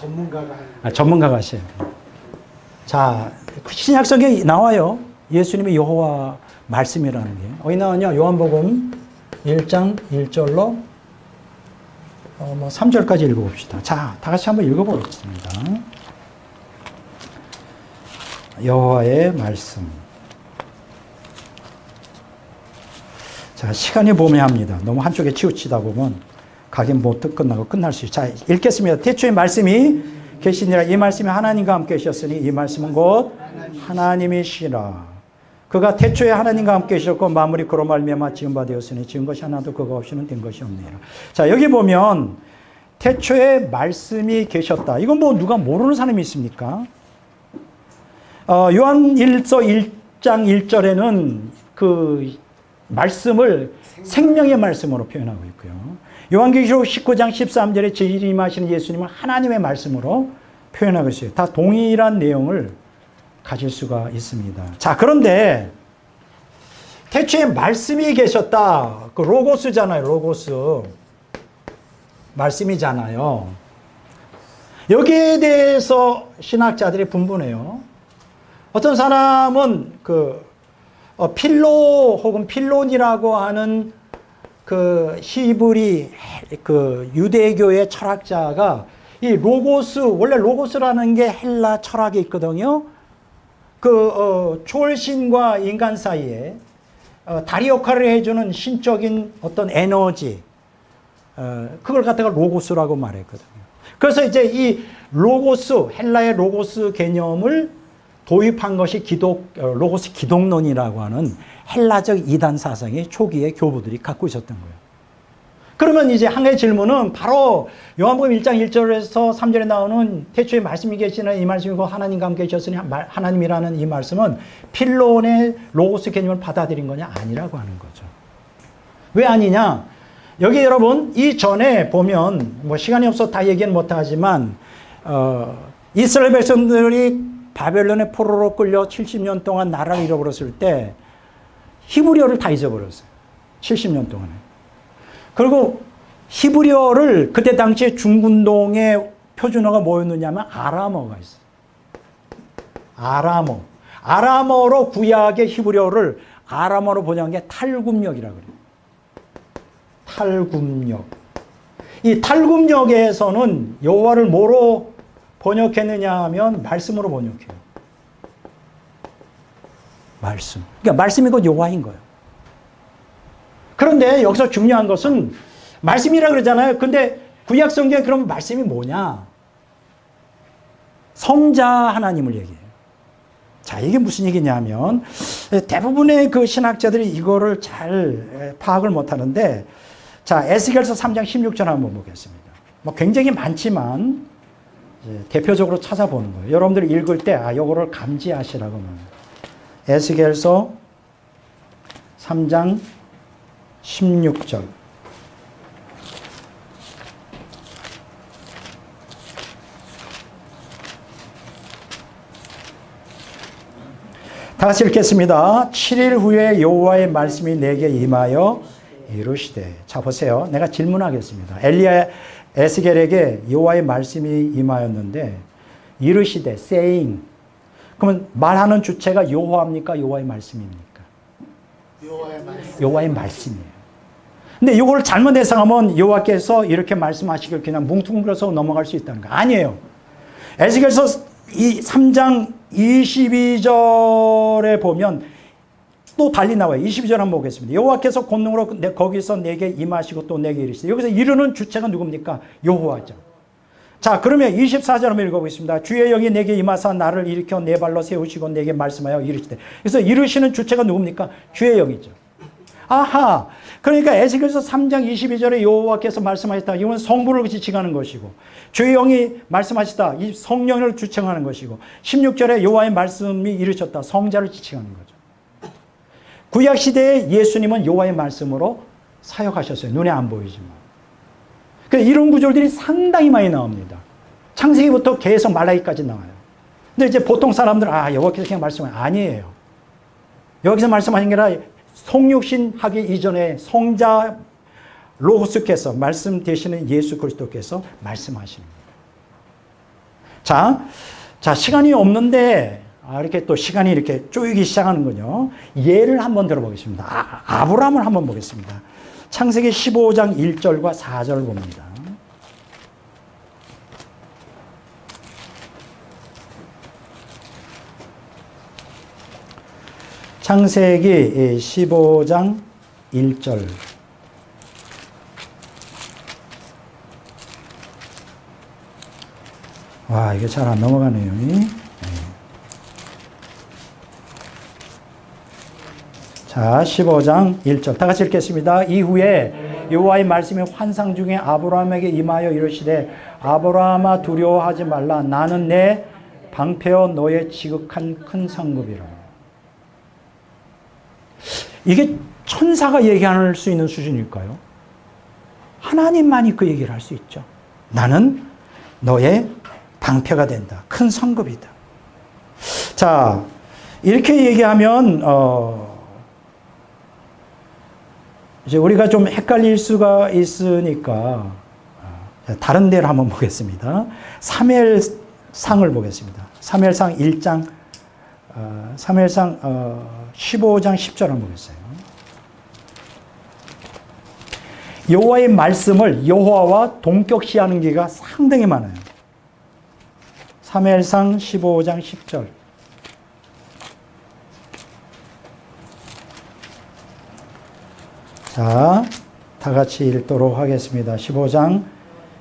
전문가가 하셔요. 자, 신약 성경에 나와요. 예수님의 여호와 말씀이라는 게. 어디 나오냐? 요한복음 1장 1절로 3절까지 읽어봅시다. 자, 다 같이 한번 읽어보겠습니다. 여호와의 말씀. 자, 시간이 보매합니다. 너무 한쪽에 치우치다 보면 가긴 못 끝나고 끝날 수 있어요. 자, 읽겠습니다. 태초에 말씀이 계시니라. 이 말씀이 하나님과 함께 계셨으니 이 말씀은 곧 하나님이시라. 그가 태초에 하나님과 함께 계셨고 만물이 그로 말미암아 지은 바 되었으니 지은 것이 하나도 그가 없이는 된 것이 없느니라. 자, 여기 보면 태초에 말씀이 계셨다. 이건 뭐 누가 모르는 사람이 있습니까? 요한일서 1장 1절에는 그 말씀을 생명의 말씀으로 표현하고 있고요. 요한계시록 19장 13절에 제1이 임하시는 예수님을 하나님의 말씀으로 표현하고 있어요. 다 동일한 내용을 가질 수가 있습니다. 자, 그런데 태초에 말씀이 계셨다. 그 로고스잖아요. 로고스. 말씀이잖아요. 여기에 대해서 신학자들이 분분해요. 어떤 사람은 필로 혹은 필론이라고 하는 그 히브리 그 유대교의 철학자가 이 로고스, 원래 로고스라는 게 헬라 철학에 있거든요. 초월신과 인간 사이에 다리 역할을 해주는 신적인 어떤 에너지, 그걸 갖다가 로고스라고 말했거든요. 그래서 이제 이 로고스, 헬라의 로고스 개념을 도입한 것이 로고스 기독론이라고 하는 헬라적 이단 사상의 초기의 교부들이 갖고 있었던 거예요. 그러면 이제 한 가지 질문은 바로 요한복음 1장 1절에서 3절에 나오는 태초에 말씀이 계시는 이 말씀이고 하나님과 함께 계셨으니 하나님이라는 이 말씀은 필론의 로고스 개념을 받아들인 거냐? 아니라고 하는 거죠. 왜 아니냐? 여기 여러분 이전에 보면 뭐 시간이 없어 다 얘기는 못하지만 이스라엘 백성들이 바벨론의 포로로 끌려 70년 동안 나라를 잃어버렸을 때 히브리어를 다 잊어버렸어요. 70년 동안에. 그리고 히브리어를 그때 당시에 중군동의 표준어가 뭐였느냐면 아람어가 있어요. 아람어로 구약의 히브리어를 아람어로 번역한 게 탈굽역이라고 그래요. 탈굽역. 이 탈굽역에서는 여호와를 뭐로 번역했느냐 하면 말씀으로 번역해요. 말씀. 그러니까 말씀이 곧 여호와인 거예요. 그런데 여기서 중요한 것은 말씀이라 그러잖아요. 근데 구약 성경에 그럼 말씀이 뭐냐? 성자 하나님을 얘기해요. 자, 이게 무슨 얘기냐면 대부분의 그 신학자들이 이거를 잘 파악을 못 하는데 자, 에스겔서 3장 16절 한번 보겠습니다. 뭐 굉장히 많지만 대표적으로 찾아보는 거예요. 여러분들이 읽을 때 요거를 감지하시라고 말해요. 에스겔서 3장 16절. 다 같이 읽겠습니다. 7일 후에 여호와의 말씀이 내게 임하여 이르시되. 자 보세요. 내가 질문하겠습니다. 엘리야 에스겔에게 여호와의 말씀이 임하였는데 이르시되 saying. 그러면 말하는 주체가 여호와입니까? 여호와의 말씀입니까? 여호와의 말씀이에요. 근데 이걸 잘못 해석하면 여호와께서 이렇게 말씀하시길 그냥 뭉뚱그려서 넘어갈 수 있다는 거 아니에요. 에스겔서 3장 22절에 보면 또 달리 나와요. 22절 한번 보겠습니다. 여호와께서 권능으로 거기서 내게 임하시고 또 내게 이르시되. 여기서 이르는 주체가 누굽니까? 여호와죠. 자, 그러면 24절 한번 읽어보겠습니다. 주의 영이 내게 임하사 나를 일으켜 내 발로 세우시고 내게 말씀하여 이르시되. 그래서 이르시는 주체가 누굽니까? 주의 영이죠. 아하, 그러니까 에스겔서 3장 22절에 여호와께서 말씀하셨다. 이건 성부를 지칭하는 것이고, 주의 영이 말씀하시다. 이 성령을 주칭하는 것이고, 16절에 여호와의 말씀이 이르셨다. 성자를 지칭하는 거죠. 구약 시대에 예수님은 여호와의 말씀으로 사역하셨어요. 눈에 안 보이지만. 그래서 이런 구절들이 상당히 많이 나옵니다. 창세기부터 계속 말라기까지 나와요. 근데 이제 보통 사람들은 여호와께서 그냥 말씀하신 아니에요. 여기서 말씀하신 게 아니라 성육신 하기 이전에 성자 로고스께서 말씀 되시는 예수 그리스도께서 말씀하시는 거예요. 자, 시간이 없는데 이렇게 또 시간이 이렇게 쪼이기 시작하는군요. 예를 한번 들어보겠습니다. 아브라함을 한번 보겠습니다. 창세기 15장 1절과 4절 봅니다. 창세기 15장 1절. 와, 이게 잘 안 넘어가네요. 자, 15장 1절. 다 같이 읽겠습니다. 이후에 여호와의 말씀이 환상 중에 아브라함에게 임하여 이르시되 아브라함아 두려워하지 말라. 나는 내 방패여 너의 지극한 큰 상급이라. 이게 천사가 얘기할 수 있는 수준일까요? 하나님만이 그 얘기를 할 수 있죠. 나는 너의 방패가 된다. 큰 성급이다. 자, 이렇게 얘기하면 이제 우리가 좀 헷갈릴 수가 있으니까 다른 데를 한번 보겠습니다. 사무엘상을 보겠습니다. 사무엘상 1장, 사무엘상 15장 10절 한번 보겠어요. 여호와의 말씀을 여호와와 동격시하는 게가 상당히 많아요. 사무엘상 15장 10절. 자, 다 같이 읽도록 하겠습니다. 15장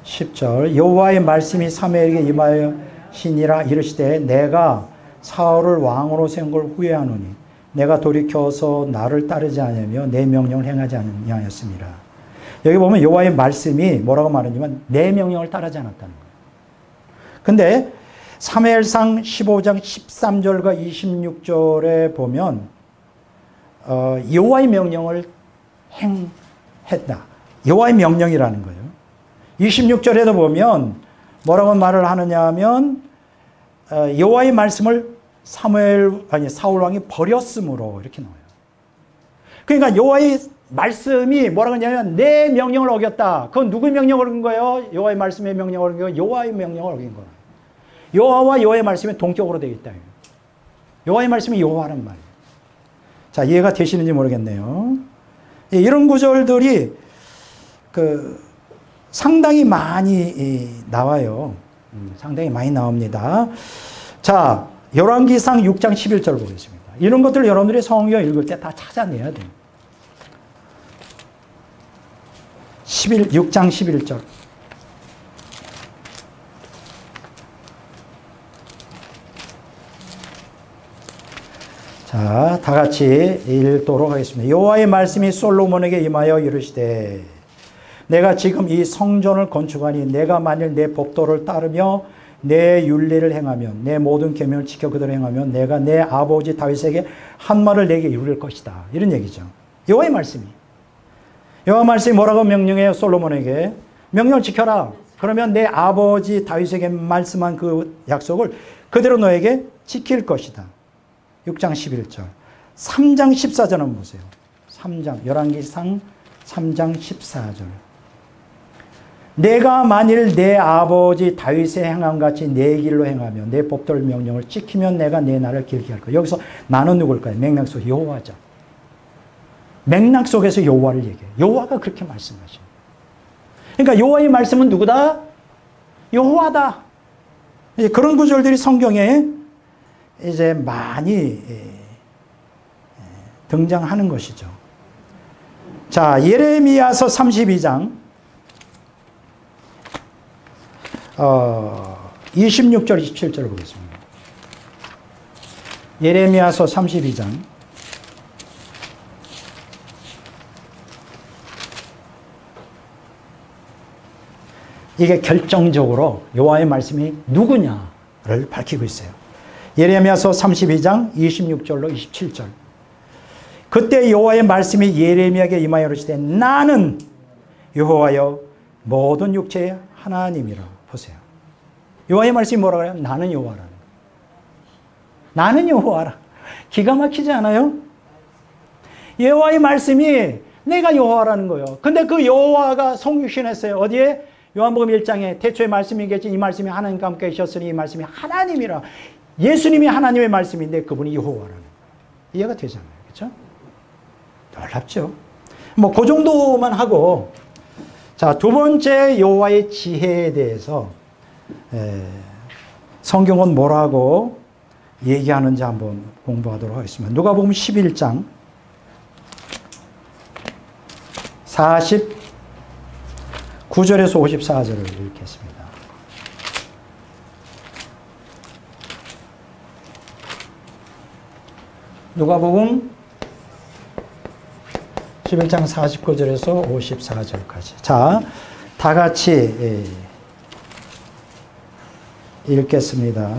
10절. 여호와의 말씀이 사무엘에게 임하시니라 이르시되 내가 사울을 왕으로 세운 걸 후회하노니 내가 돌이켜서 나를 따르지 않으며 내 명령을 행하지 아니하였습니다. 여기 보면 여호와의 말씀이 뭐라고 말하냐면 내 명령을 따르지 않았다는 거예요. 근데 사무엘상 15장 13절과 26절에 보면 여호와의 명령을 행했다. 여호와의 명령이라는 거예요. 26절에도 보면 뭐라고 말을 하느냐 하면 여호와의 말씀을 사울 왕이 버렸으므로 이렇게 나와요. 그러니까 여호와의 말씀이 뭐라고 하냐면 내 명령을 어겼다. 그건 누구의 명령을 어긴 거예요? 여호와의 말씀의 명령을 어긴 거예요? 여호와의 명령을 어긴 거예요. 여호와와 여호와의 말씀이 동격으로 되어 있다. 여호와의 말씀이 여호와란 말이에요. 자, 이해가 되시는지 모르겠네요. 이런 구절들이 상당히 많이 나와요. 상당히 많이 나옵니다. 자, 열왕기상 6장 11절 보겠습니다. 이런 것들을 여러분들이 성경 읽을 때 다 찾아내야 돼요. 6장 11절. 자, 다 같이 읽도록 하겠습니다. 여호와의 말씀이 솔로몬에게 임하여 이르시되 내가 지금 이 성전을 건축하니 내가 만일 내 법도를 따르며 내 율례를 행하면 내 모든 계명을 지켜 그대로 행하면 내가 내 아버지 다윗에게 한 말을 내게 이룰 것이다. 이런 얘기죠. 여호와의 말씀이. 여호와 말씀이 뭐라고 명령해요? 솔로몬에게. 명령을 지켜라. 그러면 내 아버지 다윗에게 말씀한 그 약속을 그대로 너에게 지킬 것이다. 6장 11절. 3장 14절 한번 보세요. 3장, 열왕기상 3장 14절. 내가 만일 내 아버지 다윗의 행함 같이 내 길로 행하며 내 법들 명령을 지키면 내가 내 나라를 길게 할 거야. 여기서 나는 누굴까요? 맥락 속 여호와죠. 맥락 속에서 여호와를 얘기해요. 여호와가 그렇게 말씀하셔요. 그러니까 여호와의 말씀은 누구다? 여호와다. 그런 구절들이 성경에 이제 많이 등장하는 것이죠. 자, 예레미야서 32장 26절 27절 보겠습니다. 예레미야서 32장 이게 결정적으로 여호와의 말씀이 누구냐를 밝히고 있어요. 예레미야서 32장 26절로 27절. 그때 여호와의 말씀이 예레미야에게 임하여 이르시되 나는 여호와여 모든 육체의 하나님이라. 보세요. 여호와의 말씀이 뭐라고 해요? 나는 여호와라. 나는 여호와라. 기가 막히지 않아요? 여호와의 말씀이 내가 여호와라는 거예요. 근데 그 여호와가 성육신했어요. 어디에? 요한복음 1장에 태초에 말씀이 계신 이 말씀이 하나님과 함께 계셨으니 이 말씀이 하나님이라. 예수님이 하나님의 말씀인데 그분이 여호와라는. 이해가 되잖아요. 그렇죠? 놀랍죠? 뭐 그 정도만 하고, 자, 두 번째 여호와의 지혜에 대해서 성경은 뭐라고 얘기하는지 한번 공부하도록 하겠습니다. 누가복음 11장 49절에서 54절을 읽겠습니다. 누가복음 11장 49절에서 54절까지. 자, 다 같이 읽겠습니다.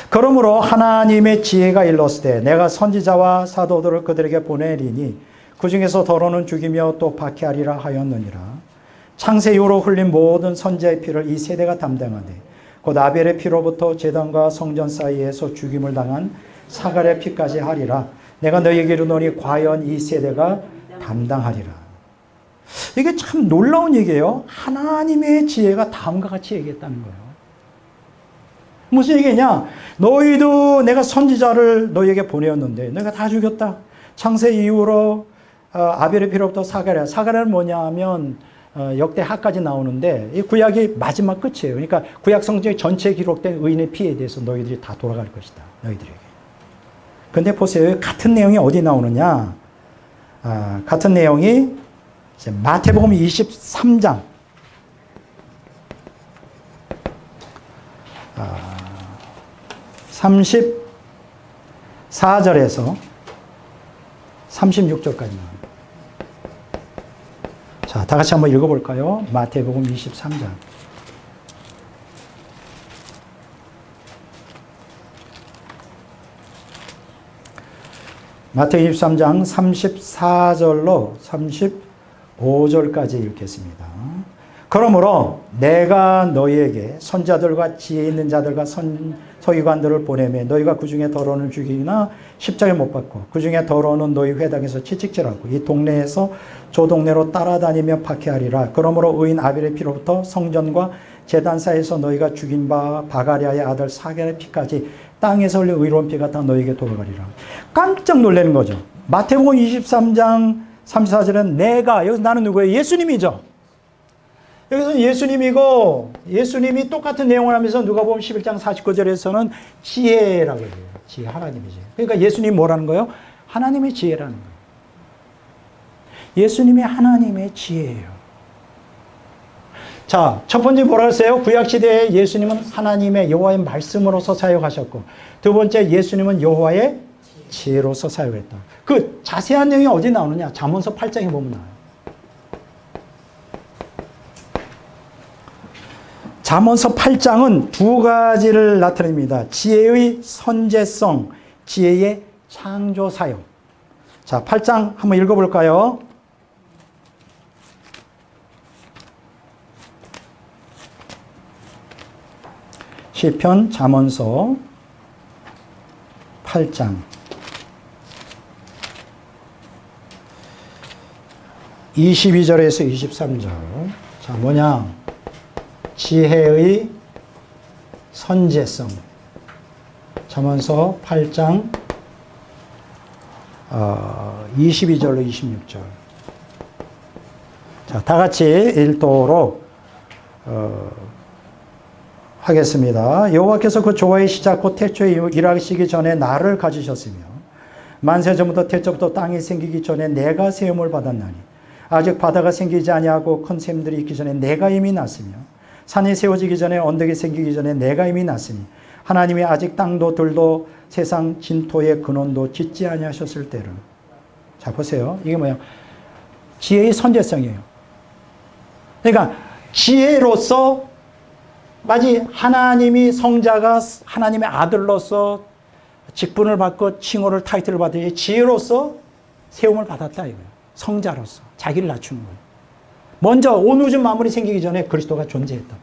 그러므로 하나님의 지혜가 일렀으되 내가 선지자와 사도들을 그들에게 보내리니 그 중에서 더러는 죽이며 또 박해하리라 하였느니라. 창세 이후로 흘린 모든 선지자의 피를 이 세대가 담당하되 곧 아벨의 피로부터 제단과 성전 사이에서 죽임을 당한 사갈의 피까지 하리라. 내가 너희에게 이르노니 과연 이 세대가 담당하리라. 이게 참 놀라운 얘기예요. 하나님의 지혜가 다음과 같이 얘기했다는 거예요. 무슨 얘기냐? 너희도 내가 선지자를 너희에게 보내었는데 너희가 다 죽였다. 창세 이후로 아벨의 피로부터 사갈이야. 사갈은 뭐냐 하면 역대하까지 나오는데 이 구약이 마지막 끝이에요. 그러니까 구약 성경의 전체에 기록된 의인의 피에 대해서 너희들이 다 돌아갈 것이다. 너희들에게. 근데 보세요. 같은 내용이 어디 나오느냐? 같은 내용이 이제 마태복음 23장 34절에서 36절까지 나옵니다. 자, 다 같이 한번 읽어볼까요? 마태복음 23장. 마태복음 23장 34절로 35절까지 읽겠습니다. 그러므로 내가 너희에게 선자들과 지혜 있는 자들과 서기관들을 보내매 너희가 그 중에 더러는 죽이나 십자가에 못 박고 그 중에 더러는 너희 회당에서 채찍질하고 이 동네에서 저 동네로 따라다니며 박해하리라. 그러므로 의인 아벨의 피로부터 성전과 제단 사이에서 너희가 죽인 바 바가랴의 아들 사겔의 피까지 땅에서 흘린 의로운 피가 다 너희에게 돌아가리라. 깜짝 놀라는 거죠. 마태복음 23장 34절은 내가, 여기서 나는 누구예요? 예수님이죠. 여기서는 예수님이고 예수님이 똑같은 내용을 하면서 누가복음 11장 49절에서는 지혜라고 해요. 지혜, 하나님이지. 그러니까 예수님이 뭐라는 거예요? 하나님의 지혜라는 거예요. 예수님이 하나님의 지혜예요. 자, 첫 번째 뭐라 했어요? 구약시대에 예수님은 하나님의 여호와의 말씀으로서 사역하셨고 두 번째 예수님은 여호와의 지혜로서 사역했다. 그 자세한 내용이 어디 나오느냐? 잠언서 8장에 보면 나와요. 잠언서 8장은 두 가지를 나타냅니다. 지혜의 선제성, 지혜의 창조 사용. 자, 8장 한번 읽어볼까요? 시편 잠언서 8장 22절에서 23절. 자, 뭐냐? 지혜의 선제성. 잠언서 8장 22절로 26절. 자, 다 같이 읽도록 하겠습니다. 여호와께서 그 조화의 시작 곧 태초에 일하시기 전에 나를 가지셨으며 만세 전부터 태초부터 땅이 생기기 전에 내가 세움을 받았나니 아직 바다가 생기지 아니하고 큰 샘들이 있기 전에 내가 이미 났으며 산이 세워지기 전에 언덕이 생기기 전에 내가 이미 났으니 하나님이 아직 땅도 들도 세상 진토의 근원도 짓지 아니하셨을 때를. 자, 보세요. 이게 뭐예요? 지혜의 선제성이에요. 그러니까 지혜로서 마치 하나님이 성자가 하나님의 아들로서 직분을 받고 칭호를 타이틀을 받으니 지혜로서 세움을 받았다 이거예요. 성자로서 자기를 낮추는 거예요. 먼저 온 우주 만물이 생기기 전에 그리스도가 존재했다.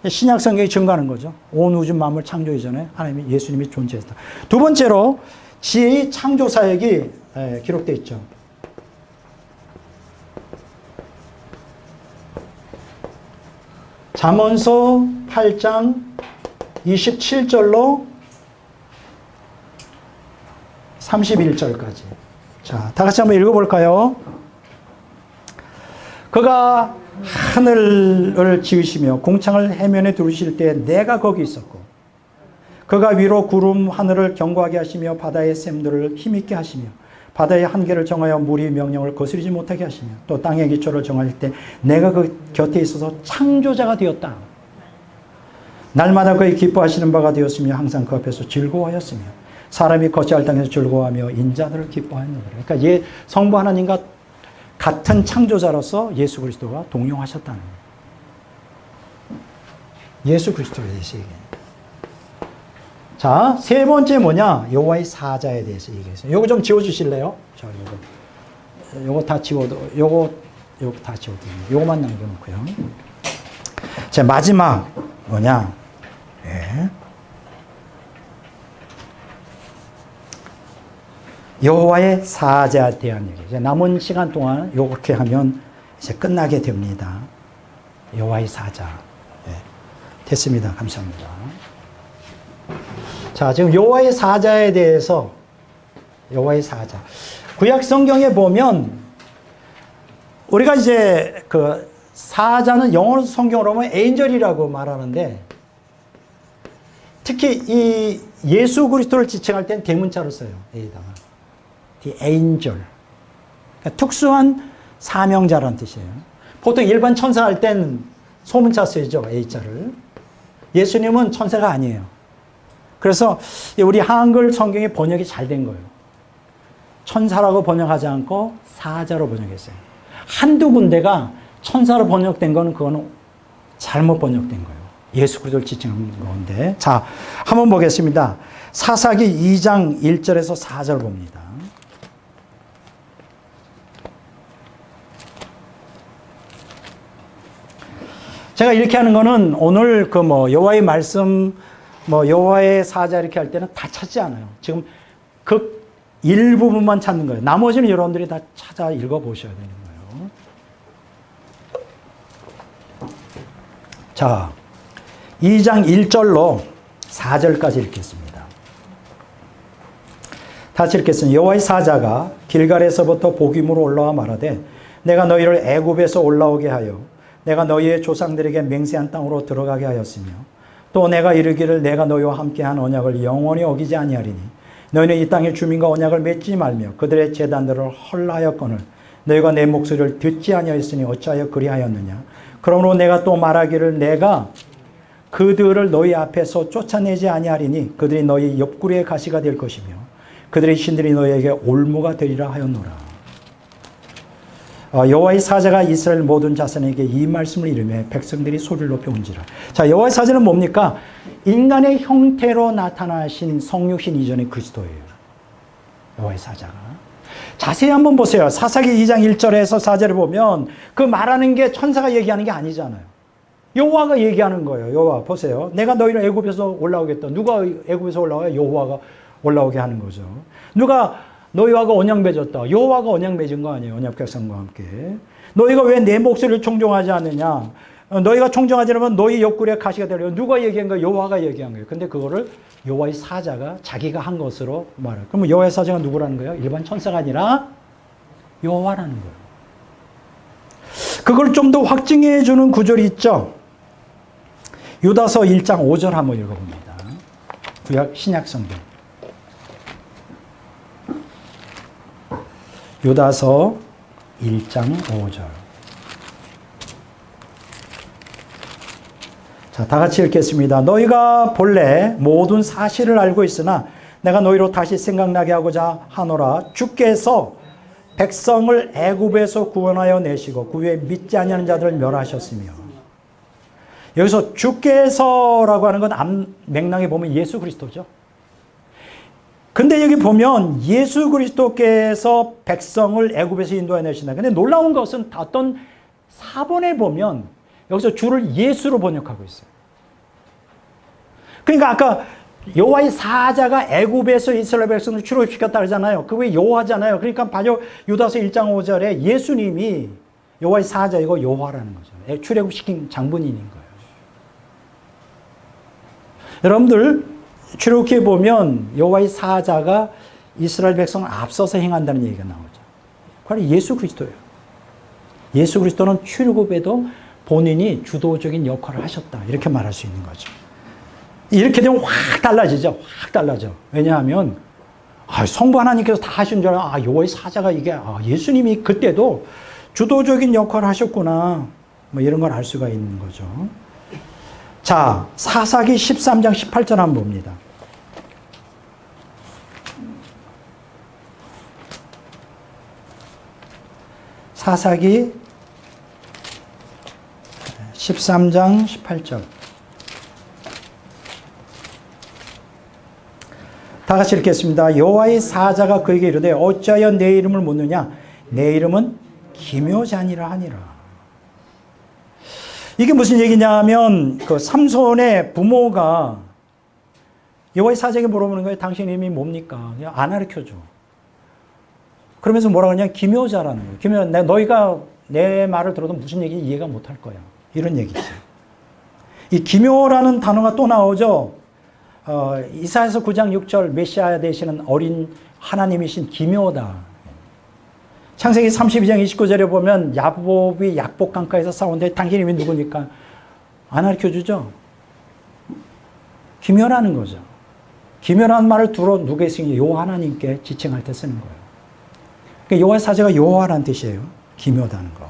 신약 성경이 증거하는 거죠. 온 우주 만물 창조 이전에 하나님이 예수님이 존재했다. 두 번째로 지혜의 창조 사역이 기록되어 있죠. 잠언서 8장 27절로 31절까지. 자, 다 같이 한번 읽어볼까요? 그가 하늘을 지으시며 공창을 해면에 두르실 때 내가 거기 있었고 그가 위로 구름 하늘을 견고하게 하시며 바다의 샘들을 힘있게 하시며 바다의 한계를 정하여 물이 명령을 거스르지 못하게 하시며 또 땅의 기초를 정할 때 내가 그 곁에 있어서 창조자가 되었다. 날마다 그의 기뻐하시는 바가 되었으며 항상 그 앞에서 즐거워하였으며 사람이 거치할 땅에서 즐거워하며 인자들을 기뻐하였느니라. 그러니까 성부 하나님과 같은 창조자로서 예수 그리스도가 동용하셨다는 거예요. 예수 그리스도에 대해서 얘기해요. 자, 세 번째 뭐냐? 여호와의 사자에 대해서 얘기했어요. 요거 좀 지워주실래요? 자, 요거 다 지워도, 요거 다 지워도, 요거만 남겨놓고요. 자, 마지막 뭐냐? 예. 여호와의 사자에 대한 얘기. 이제 남은 시간 동안 요렇게 하면 이제 끝나게 됩니다. 여호와의 사자. 예. 됐습니다. 감사합니다. 자, 지금 여호와의 사자에 대해서 여호와의 사자. 구약 성경에 보면 우리가 이제 그 사자는 영어로 성경으로 보면 엔젤이라고 말하는데 특히 이 예수 그리스도를 지칭할 때는 대문자를 써요. A다가. The angel. 그러니까 특수한 사명자라는 뜻이에요. 보통 일반 천사 할 땐 소문자 쓰이죠. A자를. 예수님은 천사가 아니에요. 그래서 우리 한글 성경이 번역이 잘 된 거예요. 천사라고 번역하지 않고 사자로 번역했어요. 한두 군데가 천사로 번역된 거는 그거는 잘못 번역된 거예요. 예수 그리스도를 지칭하는 건데. 자, 한번 보겠습니다. 사사기 2장 1절에서 4절 봅니다. 제가 이렇게 하는 거는 오늘 그 뭐 여호와의 말씀 여호와의 사자 이렇게 할 때는 다 찾지 않아요. 지금 그 일부분만 찾는 거예요. 나머지는 여러분들이 다 찾아 읽어보셔야 되는 거예요. 자, 2장 1절로 4절까지 읽겠습니다. 다시 읽겠습니다. 여호와의 사자가 길갈에서부터 복임으로 올라와 말하되 내가 너희를 애굽에서 올라오게 하여 내가 너희의 조상들에게 맹세한 땅으로 들어가게 하였으며 또 내가 이르기를 내가 너희와 함께한 언약을 영원히 어기지 아니하리니 너희는 이 땅의 주민과 언약을 맺지 말며 그들의 제단들을 헐하였거늘 너희가 내 목소리를 듣지 아니하였으니 어찌하여 그리하였느냐. 그러므로 내가 또 말하기를 내가 그들을 너희 앞에서 쫓아내지 아니하리니 그들이 너희 옆구리의 가시가 될 것이며 그들의 신들이 너희에게 올무가 되리라 하였노라. 여호와의 사자가 이스라엘 모든 자손에게 이 말씀을 이르며 백성들이 소리를 높여 온지라. 자, 여호와의 사자는 뭡니까? 인간의 형태로 나타나신 성육신 이전의 그리스도예요. 여호와의 사자가. 자세히 한번 보세요. 사사기 2장 1절에서 4절을 보면 그 말하는 게 천사가 얘기하는 게 아니잖아요. 여호와가 얘기하는 거예요. 여호와 보세요. 내가 너희를 애굽에서 올라오겠다. 누가 애굽에서 올라와요? 여호와가 올라오게 하는 거죠. 누가 너희와 언약 맺었다. 여호와가 언약 맺은 거 아니에요. 언약 백성과 함께. 너희가 왜 내 목소리를 청종하지 않느냐. 너희가 청정하지 않으면 너희 옆구리에 가시가 되려. 누가 얘기한 거예요? 여호와가 얘기한 거예요. 근데 그거를 여호와의 사자가 자기가 한 것으로 말해요. 그러면 여호와의 사자가 누구라는 거예요? 일반 천사가 아니라 여호와라는 거예요. 그걸 좀 더 확증해 주는 구절이 있죠. 유다서 1장 5절 한번 읽어봅니다. 구약 신약 성경. 유다서 1장 5절. 자, 다 같이 읽겠습니다. 너희가 본래 모든 사실을 알고 있으나 내가 너희로 다시 생각나게 하고자 하노라. 주께서 백성을 애굽에서 구원하여 내시고 그 위에 믿지 아니하는 자들을 멸하셨으며. 여기서 주께서라고 하는 건 맥락에 보면 예수 그리스도죠. 근데 여기 보면 예수 그리스도께서 백성을 애굽에서 인도해 내신다. 근데 놀라운 것은 어떤 사본에 보면 여기서 주를 예수로 번역하고 있어요. 그러니까 아까 여호와의 사자가 애굽에서 이스라엘 백성을 출애굽시켰다 그러잖아요. 그게 여호와잖아요. 그러니까 바로 유다서 1장 5절에 예수님이 여호와의 사자이고 여호와라는 거죠. 출애굽시킨 장본인인 거예요. 여러분들 출애굽기에 보면 여호와의 사자가 이스라엘 백성을 앞서서 행한다는 얘기가 나오죠. 바로 예수 그리스도예요. 예수 그리스도는 출애굽에도 본인이 주도적인 역할을 하셨다. 이렇게 말할 수 있는 거죠. 이렇게 되면 확 달라지죠. 확 달라져. 왜냐하면 성부 하나님께서 다 하신 줄 알아. 여호와의 사자가 이게 예수님이 그때도 주도적인 역할을 하셨구나. 뭐 이런 걸 알 수가 있는 거죠. 자, 사사기 13장 18절 한번 봅니다. 사사기 13장 18절. 다 같이 읽겠습니다. 여호와의 사자가 그에게 이르되 어찌하여 내 이름을 묻느냐? 내 이름은 기묘자니라 하니라. 이게 무슨 얘기냐 하면 그 삼손의 부모가 여호와의 사자에게 물어보는 거예요. 당신 이름이 뭡니까? 그냥 안 가르쳐줘. 그러면서 뭐라 그러냐? 기묘자라는 거예요. 기묘자. 너희가 내 말을 들어도 무슨 얘기인지 이해가 못할 거야. 이런 얘기죠. 이 기묘라는 단어가 또 나오죠. 이사야서 9장 6절 메시아 되시는 어린 하나님이신 기묘다. 창세기 32장 29절에 보면 야곱이 약복 강가에서 싸우는데 당신 이름이 누구니까 안 가르쳐주죠. 기묘라는 거죠. 기묘라는 말을 두로 누구에 쓰니 여호와 하나님께 지칭할 때 쓰는 거예요. 그러니까 여호와의 사자가 여호와라는 뜻이에요. 기묘다는 거.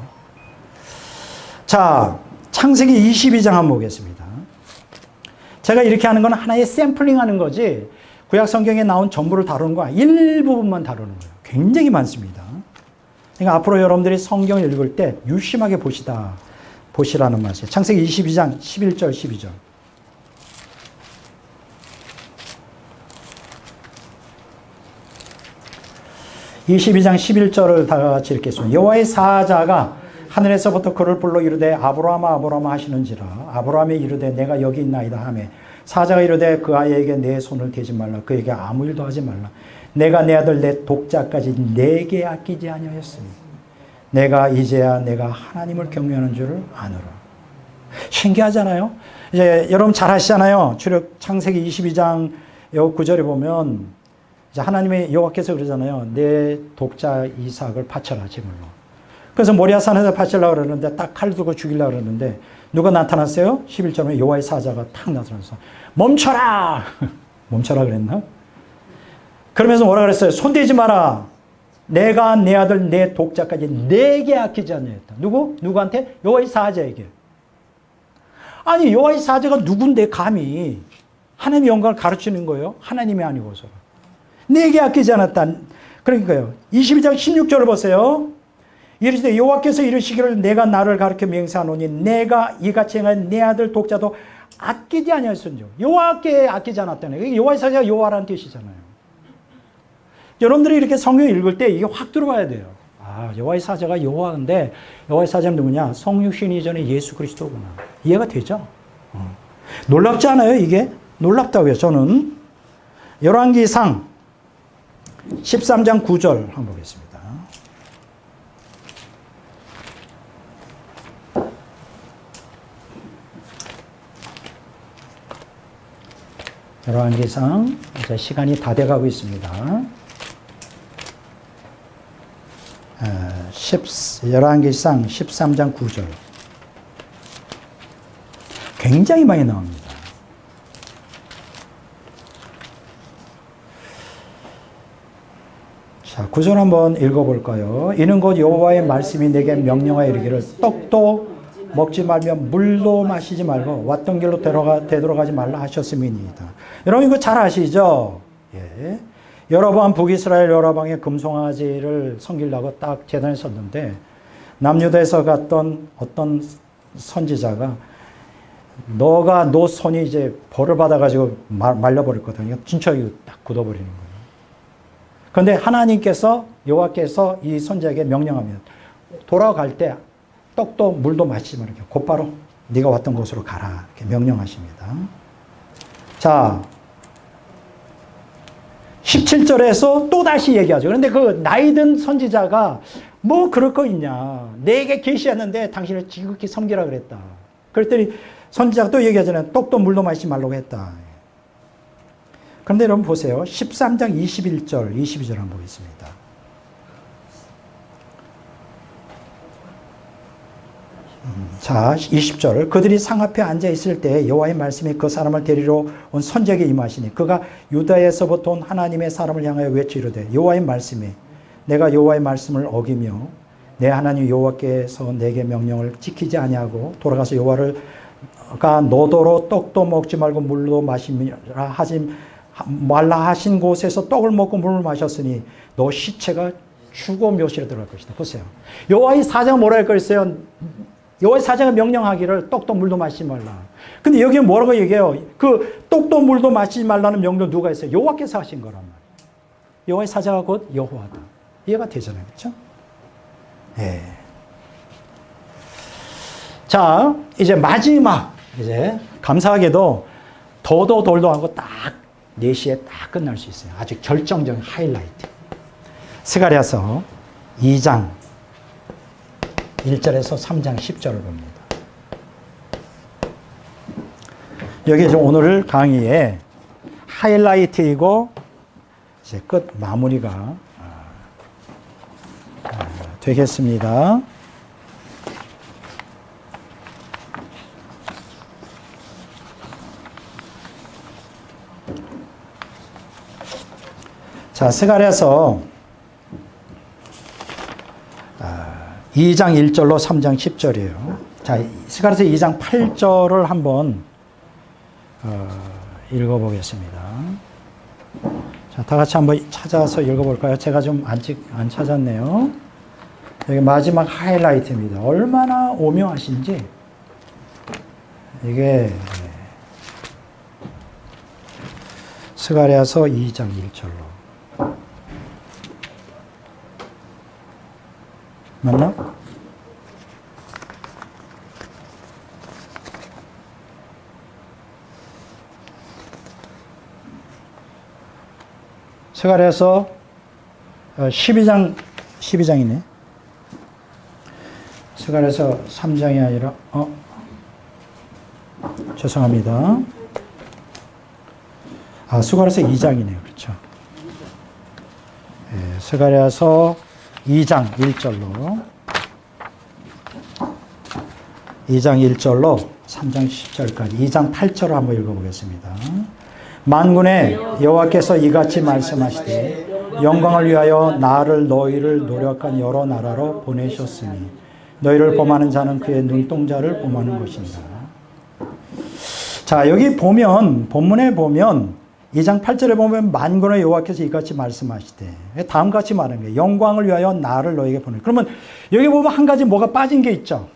자, 창세기 22장 한번 보겠습니다. 제가 이렇게 하는 건 하나의 샘플링 하는 거지 구약 성경에 나온 전부를 다루는 거 일부분만 다루는 거예요. 굉장히 많습니다. 그러니까 앞으로 여러분들이 성경을 읽을 때 유심하게 보시라는 말이에요. 창세기 22장 11절 12절. (22장 11절을 다 같이 읽겠습니다. 여호와의 사자가 하늘에서부터 그를 불러 이르되 아브라함아 아브라함아 하시는지라. 아브라함이 이르되 내가 여기 있나이다 하매 사자가 이르되 그 아이에게 내 손을 대지 말라. 그에게 아무 일도 하지 말라. 내가 내 아들 내 독자까지 내게 아끼지 아니하였으니 내가 이제야 내가 하나님을 경외하는 줄을 아노라. 신기하잖아요. 이제 여러분 잘 아시잖아요. 창세기 22장 9절에 보면 이제 하나님의 여호와께서 그러잖아요. 내 독자 이삭을 바쳐라 제물로. 그래서 모리아산에서 바치려고 그러는데 딱 칼 들고 죽이려고 그러는데 누가 나타났어요? 11절에 여호와의 사자가 탁 나타나서 멈춰라! 멈춰라 그랬나? 그러면서 뭐라 그랬어요? 손대지 마라. 내가 내 아들 내 독자까지 내게 아끼지 않냐했다. 누구? 누구한테? 여호와의 사자에게. 아니 여호와의 사자가 누군데 감히 하나님의 영광을 가르치는 거예요? 하나님이 아니고서. 내게 아끼지 않았다. 그러니까요. 22장 16절을 보세요. 이르시되 여호와께서 이르시기를 내가 나를 가르쳐 맹세하노니 내가 이같이 행한 내 아들 독자도 아끼지 아니하였으니 여호와께 아끼지 않았다네. 여호와의 사자가 여호와라는 뜻이잖아요. 여러분들이 이렇게 성경 읽을 때 이게 확 들어와야 돼요. 여호와의 사자가 여호와인데 여호와의 사자는 누구냐? 성육신 이전에 예수 그리스도구나. 이해가 되죠? 놀랍지 않아요 이게? 놀랍다고요 저는. 열왕기상 13장 9절 한번 보겠습니다. 열왕기상 이제 시간이 다 돼가고 있습니다. 열왕기상 13장 9절 굉장히 많이 나옵니다. 자, 9절 한번 읽어볼까요? 이는 곧 여호와의 말씀이 내게 명령하여 이르기를 떡도 먹지 말며 물도 마시지 말고 왔던 길로 되돌아가지 말라 하셨음이니이다. 여러분 이거 잘 아시죠? 예. 여로보암 북이스라엘 여로보암의 금송아지를 섬기려고 딱 제단에 섰는데 남유다에서 갔던 어떤 선지자가 너 손이 이제 벌을 받아가지고 말려버렸거든요. 진짜 이거 딱 굳어버리는 거예요. 그런데 하나님께서 여호와께서 이 선지자에게 명령합니다. 돌아갈 때 떡도 물도 마시지 말고 곧바로 네가 왔던 곳으로 가라 이렇게 명령하십니다. 자 17절에서 또다시 얘기하죠. 그런데 그 나이든 선지자가 뭐 그럴 거 있냐. 내게 계시했는데 당신을 지극히 섬기라 그랬다. 그랬더니 선지자가 또 얘기하잖아요. 떡도 물도 마시지 말라고 했다. 그런데 여러분 보세요. 13장 21절, 22절 한번 보겠습니다. 자, 20절. 그들이 상 앞에 앉아 있을 때 여호와의 말씀이 그 사람을 데리러 온 선지자에게 임하시니 그가 유다에서부터 온 하나님의 사람을 향하여 외치이르되 여호와의 말씀이 내가 여호와의 말씀을 어기며 내 하나님 여호와께서 내게 명령을 지키지 아니하고 돌아가서 여호와가 너더러 떡도 먹지 말고 물도 마시라 하지 말라 하신 곳에서 떡을 먹고 물을 마셨으니 너 시체가 죽어 묘실에 들어갈 것이다. 보세요. 여호와의 사자가 뭐라 할 거였어요? 여호와의 사자가 명령하기를 떡도 물도 마시지 말라. 근데 여기는 뭐라고 얘기해요? 그 떡도 물도 마시지 말라는 명령 누가 했어요? 여호와께서 하신 거란 말이에요. 여호와의 사자가 곧 여호와다. 이해가 되잖아요. 그렇죠? 예. 자, 이제 마지막 이제 감사하게도 더도 돌도 하고 딱 4시에 딱 끝날 수 있어요. 아주 결정적인 하이라이트. 스가랴서 2장 1절에서 3장 10절을 봅니다. 여기 오늘 강의의 하이라이트이고 이제 끝 마무리가 되겠습니다. 자, 스가랴서 2장 1절로 3장 10절이에요. 자, 스가랴서 2장 8절을 한번 읽어보겠습니다. 자, 다 같이 한번 찾아서 읽어볼까요? 제가 좀 안 찾았네요. 여기 마지막 하이라이트입니다. 얼마나 오묘하신지 이게 스가랴서 2장 1절로 맞나? 스가랴서 12장이네. 스가랴서 3장이 아니라 죄송합니다. 스가랴서 2장이네요. 그렇죠. 네, 스가랴서 2장 1절로 3장 10절까지 2장 8절을 한번 읽어보겠습니다. 만군의 여호와께서 이같이 말씀하시되 영광을 위하여 나를 너희를 노력한 여러 나라로 보내셨으니 너희를 범하는 자는 그의 눈동자를 범하는 것입니다. 자, 여기 보면 본문에 보면 2장 8절에 보면 만군의 여호와께서 이같이 말씀하시되 다음같이 말하는 거예요. 영광을 위하여 나를 너에게 보내. 그러면 여기 보면 한 가지 뭐가 빠진 게 있죠.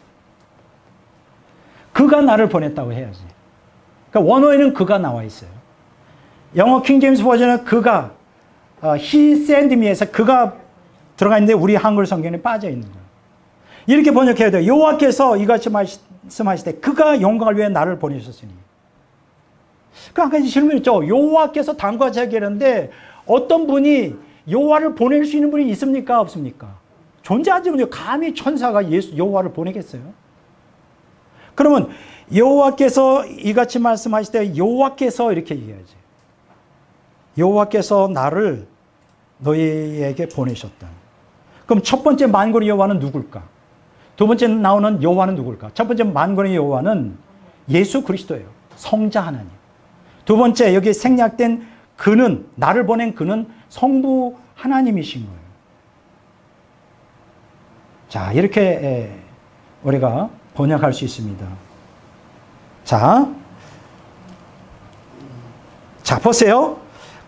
그가 나를 보냈다고 해야지. 그러니까 원어에는 그가 나와 있어요. 영어 킹제임스 버전은 그가 he sent me에서 그가 들어가 있는데 우리 한글 성경에 빠져 있는 거예요. 이렇게 번역해야 돼요. 여호와께서 이같이 말씀하시되 그가 영광을 위해 나를 보내셨으니. 그 아까 질문했죠. 여호와께서 당과 자기라는데 어떤 분이 여호와를 보낼 수 있는 분이 있습니까? 없습니까? 존재하지 못해요. 감히 천사가 여호와를 보내겠어요? 그러면 여호와께서 이같이 말씀하실 때 여호와께서 이렇게 얘기하지. 여호와께서 나를 너희에게 보내셨다. 그럼 첫 번째 만군의 여호와는 누굴까? 두 번째 나오는 여호와는 누굴까? 첫 번째 만군의 여호와는 예수 그리스도예요. 성자 하나님. 두 번째 여기 생략된 그는, 나를 보낸 그는 성부 하나님이신 거예요. 자, 이렇게 우리가 번역할 수 있습니다. 자, 보세요.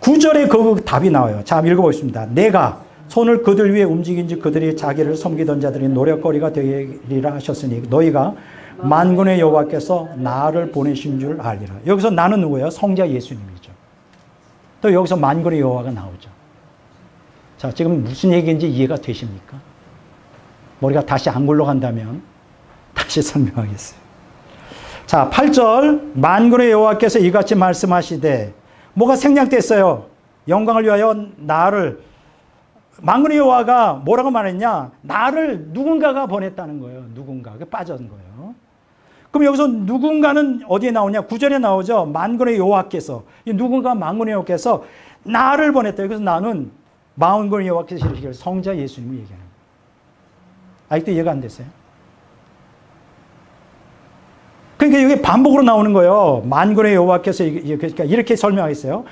9절에 그 답이 나와요. 자, 읽어보겠습니다. 내가 손을 그들 위에 움직인지 그들이 자기를 섬기던 자들이 노력거리가 되리라 하셨으니 너희가 만군의 여호와께서 나를 보내신 줄 알리라. 여기서 나는 누구예요? 성자 예수님이죠. 또 여기서 만군의 여호와가 나오죠. 자, 지금 무슨 얘기인지 이해가 되십니까? 머리가 다시 안 굴러간다면 다시 설명하겠어요. 자, 8절 만군의 여호와께서 이같이 말씀하시되 뭐가 생략됐어요? 영광을 위하여 나를, 만군의 여호와가 뭐라고 말했냐? 나를 누군가가 보냈다는 거예요. 누군가가 빠진 거예요. 그럼 여기서 누군가는 어디에 나오냐? 9절에 나오죠. 만군의 여호와께서, 누군가 만군의 여호와께서 나를 보냈다. 그래서 나는 만군의 여호와께서 이르시기를 성자 예수님을 얘기하는 거예요. 아직도 이해가 안 됐어요? 그러니까 이게 반복으로 나오는 거예요. 만군의 여호와께서 이렇게 설명하겠어요.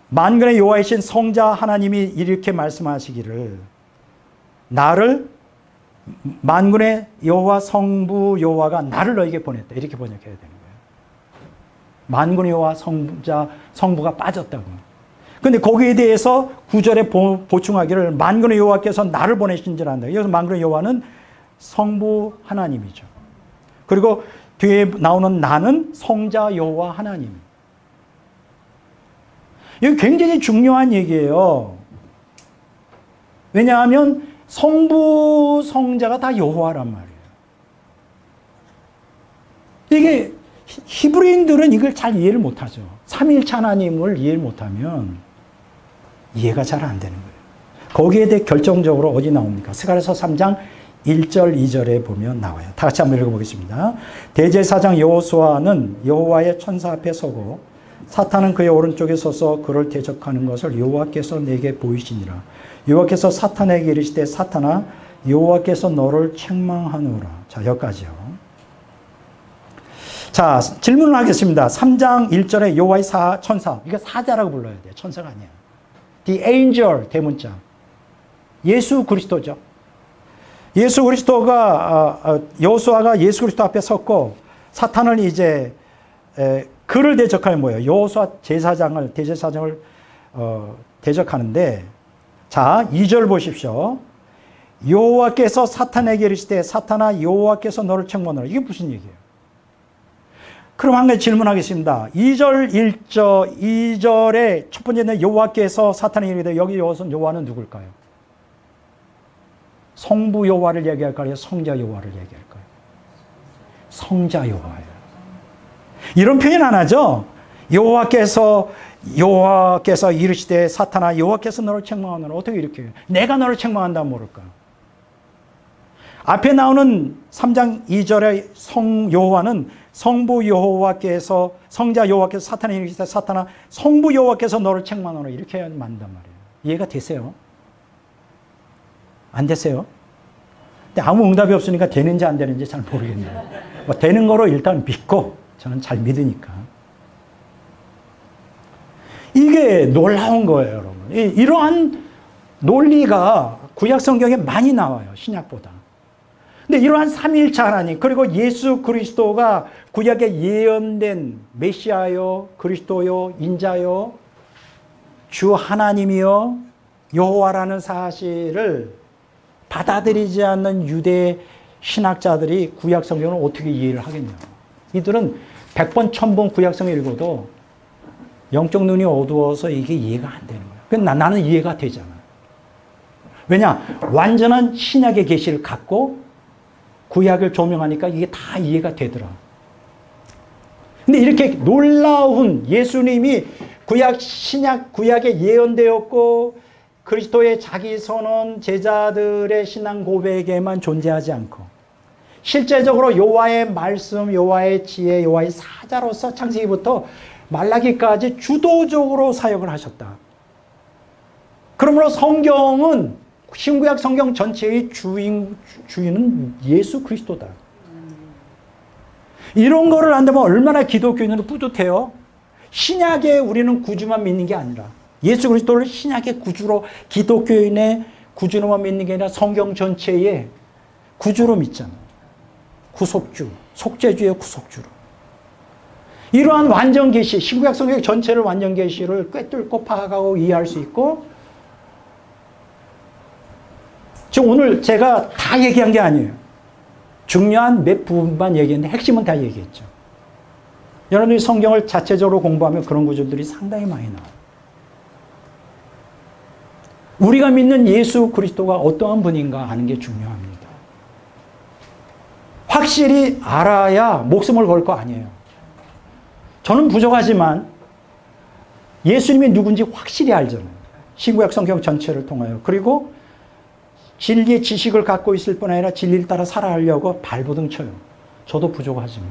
만군의 여호와이신 성자 하나님이 이렇게 말씀하시기를 나를, 만군의 여호와 성부 여호와가 나를 너에게 보냈다. 이렇게 번역해야 되는 거예요. 만군의 여호와 성부가 빠졌다고. 근데 거기에 대해서 9절에 보충하기를 만군의 여호와께서 나를 보내신 줄 안다. 여기서 만군의 여호와는 성부 하나님이죠. 그리고 뒤에 나오는 나는 성자 여호와 하나님. 이게 굉장히 중요한 얘기예요. 왜냐하면 성부, 성자가 다 여호와란 말이에요. 이게 히브리인들은 이걸 잘 이해를 못하죠. 삼위일체 하나님을 이해를 못하면 이해가 잘 안 되는 거예요. 거기에 대해 결정적으로 어디 나옵니까? 스가랴서 3장 1절, 2절에 보면 나와요. 다 같이 한번 읽어보겠습니다. 대제사장 여호수아는 여호와의 천사 앞에 서고 사탄은 그의 오른쪽에 서서 그를 대적하는 것을 여호와께서 내게 보이시니라. 여호와께서 사탄에게 이르시되 사탄아 여호와께서 너를 책망하노라. 자, 여기까지요. 자, 질문을 하겠습니다. 3장 1절에 여호와의 천사, 이게 사자라고 불러야 돼요. 천사가 아니야. The angel, 대문자. 예수 그리스도죠. 예수 그리스도가, 여호수아가 예수 그리스도 앞에 섰고 사탄은 이제 그를 대적하는 뭐예요? 여호수아 대제사장을 대적하는데, 자, 2절 보십시오. 여호와께서 사탄에게 이르시되 사탄아 여호와께서 너를 책망하노라. 이게 무슨 얘기예요? 그럼 한 가지 질문하겠습니다. 2절에 첫 번째는 여호와께서 사탄에게 이르되 여기 여호와는 누굴까요? 성부 여호와를 얘기할까요? 성자 여호와를 얘기할까요? 성자 여호와예요. 이런 표현 안 하죠? 여호와께서 이르시되 사탄아 여호와께서 너를 책망하노라. 어떻게 이렇게 해요? 내가 너를 책망한다면 모를까? 앞에 나오는 3장 2절의 여호와는 성부 여호와께서, 성자 여호와께서 사탄에게 이르시되 사탄아 성부 여호와께서 너를 책망하노라. 이렇게 해야 만단 말이에요. 이해가 되세요? 안 되세요? 근데 아무 응답이 없으니까 되는지 안 되는지 잘 모르겠네요. 뭐 되는 거로 일단 믿고 저는 잘 믿으니까. 이게 놀라운 거예요, 여러분. 이러한 논리가 구약 성경에 많이 나와요, 신약보다. 근데 이러한 삼위일체 하나님, 그리고 예수 그리스도가 구약에 예언된 메시아요, 그리스도요, 인자요, 주 하나님이요, 여호와라는 사실을 받아들이지 않는 유대 신학자들이 구약 성경을 어떻게 이해를 하겠냐. 이들은 100번, 1000번 구약 성경 읽어도 영적 눈이 어두워서 이게 이해가 안 되는 거예요. 근데 나는 이해가 되잖아. 왜냐? 완전한 신약의 계시를 갖고 구약을 조명하니까 이게 다 이해가 되더라. 근데 이렇게 놀라운 예수님이 구약에 예언되었고 그리스도의 자기 선언 제자들의 신앙 고백에만 존재하지 않고 실제적으로 여호와의 말씀, 여호와의 지혜, 여호와의 사자로서 창세기부터 말라기까지 주도적으로 사역을 하셨다. 그러므로 성경은 신구약 성경 전체의 주인은 예수 그리스도다. 이런 거를 한다면 얼마나 기독교인으로 뿌듯해요. 신약에 우리는 구주만 믿는 게 아니라 예수 그리스도를 신약의 구주로 기독교인의 구주로만 믿는 게 아니라 성경 전체의 구주로 믿잖아요. 구속주, 속죄주의 구속주로. 이러한 완전계시, 신구약 성경 전체를 완전계시를 꿰뚫고 파악하고 이해할 수 있고 지금 오늘 제가 다 얘기한 게 아니에요. 중요한 몇 부분만 얘기했는데 핵심은 다 얘기했죠. 여러분들이 성경을 자체적으로 공부하면 그런 구절들이 상당히 많이 나와요. 우리가 믿는 예수 그리스도가 어떠한 분인가 아는 게 중요합니다. 확실히 알아야 목숨을 걸 거 아니에요. 저는 부족하지만 예수님이 누군지 확실히 알잖아요. 신구약 성경 전체를 통하여. 그리고 진리의 지식을 갖고 있을 뿐 아니라 진리를 따라 살아가려고 발버둥 쳐요. 저도 부족하지만.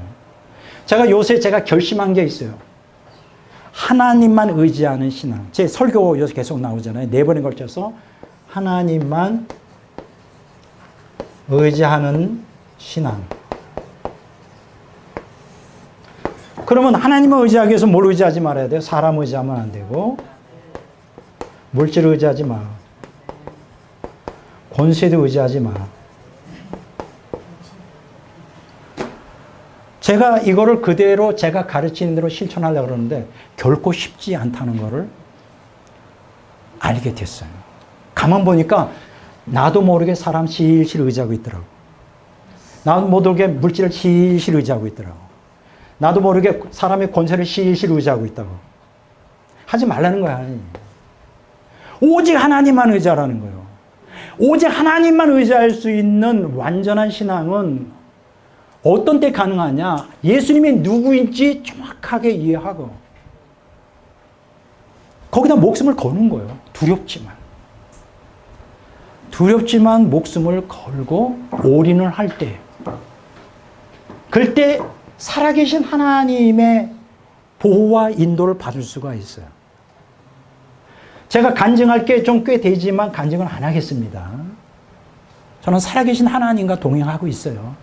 요새 제가 결심한 게 있어요. 하나님만 의지하는 신앙. 제 설교 요새 계속 나오잖아요. 4번에 걸쳐서 하나님만 의지하는 신앙. 그러면 하나님을 의지하기 위해서 뭘 의지하지 말아야 돼요? 사람 의지하면 안 되고 물질을 의지하지 마. 권세도 의지하지 마. 제가 이거를 그대로 제가 가르치는 대로 실천하려고 그러는데 결코 쉽지 않다는 거를 알게 됐어요. 가만 보니까 나도 모르게 사람 실실 의지하고 있더라고. 나도 모르게 물질을 실실 의지하고 있더라고. 나도 모르게 사람의 권세를 실실 의지하고 있다고. 하지 말라는 거야. 하나님. 오직 하나님만 의지하라는 거예요. 오직 하나님만 의지할 수 있는 완전한 신앙은 어떤 때 가능하냐? 예수님이 누구인지 정확하게 이해하고 거기다 목숨을 거는 거예요. 두렵지만 목숨을 걸고 올인을 할 때 그때 살아계신 하나님의 보호와 인도를 받을 수가 있어요. 제가 간증할 게 좀 꽤 되지만 간증을 안 하겠습니다. 저는 살아계신 하나님과 동행하고 있어요.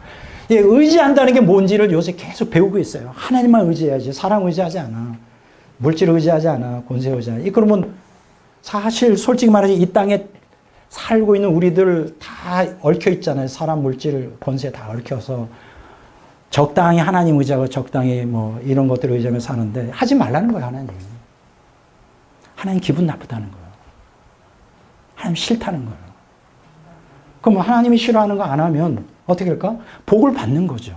예, 의지한다는 게 뭔지를 요새 계속 배우고 있어요. 하나님만 의지해야지. 사람 의지하지 않아. 물질 의지하지 않아. 권세 의지하지 않아. 그러면 사실 솔직히 말해서 이 땅에 살고 있는 우리들 다 얽혀 있잖아요. 사람, 물질, 권세 다 얽혀서 적당히 하나님 의지하고 적당히 뭐 이런 것들을 의지하며 사는데 하지 말라는 거예요, 하나님. 하나님 기분 나쁘다는 거예요. 하나님 싫다는 거예요. 그럼 하나님이 싫어하는 거 안 하면 어떻게 할까? 복을 받는 거죠.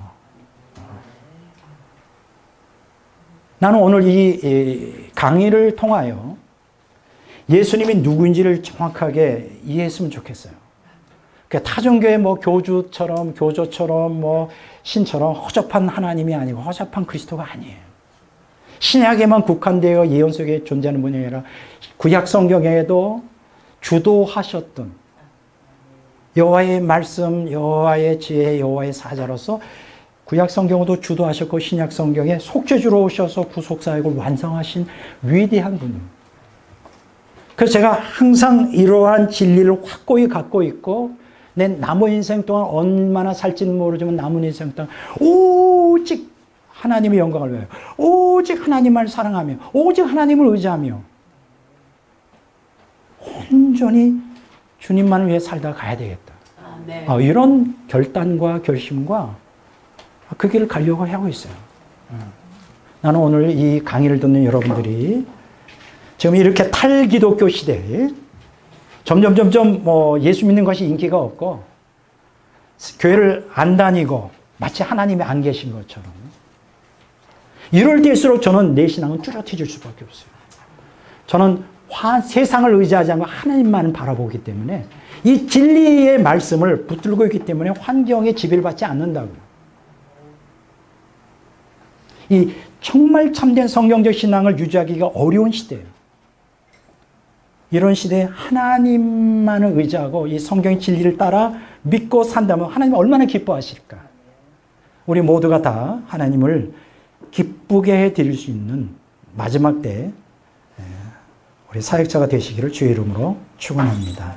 나는 오늘 이 강의를 통하여 예수님이 누구인지를 정확하게 이해했으면 좋겠어요. 타종교의 뭐 교조처럼 뭐 신처럼 허접한 하나님이 아니고 허접한 그리스도가 아니에요. 신약에만 국한되어 예언 속에 존재하는 분이 아니라 구약 성경에도 주도하셨던 여호와의 말씀, 여호와의 지혜, 여호와의 사자로서 구약 성경도 주도하셨고 신약 성경에 속죄주로 오셔서 구속사역을 완성하신 위대한 분이에요. 그래서 제가 항상 이러한 진리를 확고히 갖고 있고 내 남은 인생 동안 얼마나 살지는 모르지만 남은 인생 동안 오직 하나님의 영광을 위하여 오직 하나님을 사랑하며 오직 하나님을 의지하며 온전히 주님만을 위해 살다 가야 되겠다. 네. 이런 결단과 결심과 그 길을 가려고 하고 있어요. 나는 오늘 이 강의를 듣는 여러분들이 지금 이렇게 탈기독교 시대에 점점 뭐 예수 믿는 것이 인기가 없고 교회를 안 다니고 마치 하나님이 안 계신 것처럼 이럴 때일수록 저는 내 신앙은 뚜렷해질 수밖에 없어요. 저는 세상을 의지하지 않고 하나님만 바라보기 때문에 이 진리의 말씀을 붙들고 있기 때문에 환경에 지배를 받지 않는다고요. 이 정말 참된 성경적 신앙을 유지하기가 어려운 시대예요. 이런 시대에 하나님만을 의지하고 이 성경의 진리를 따라 믿고 산다면 하나님 얼마나 기뻐하실까? 우리 모두가 다 하나님을 기쁘게 해드릴 수 있는 마지막 때 우리 사역자가 되시기를 주의 이름으로 축원합니다.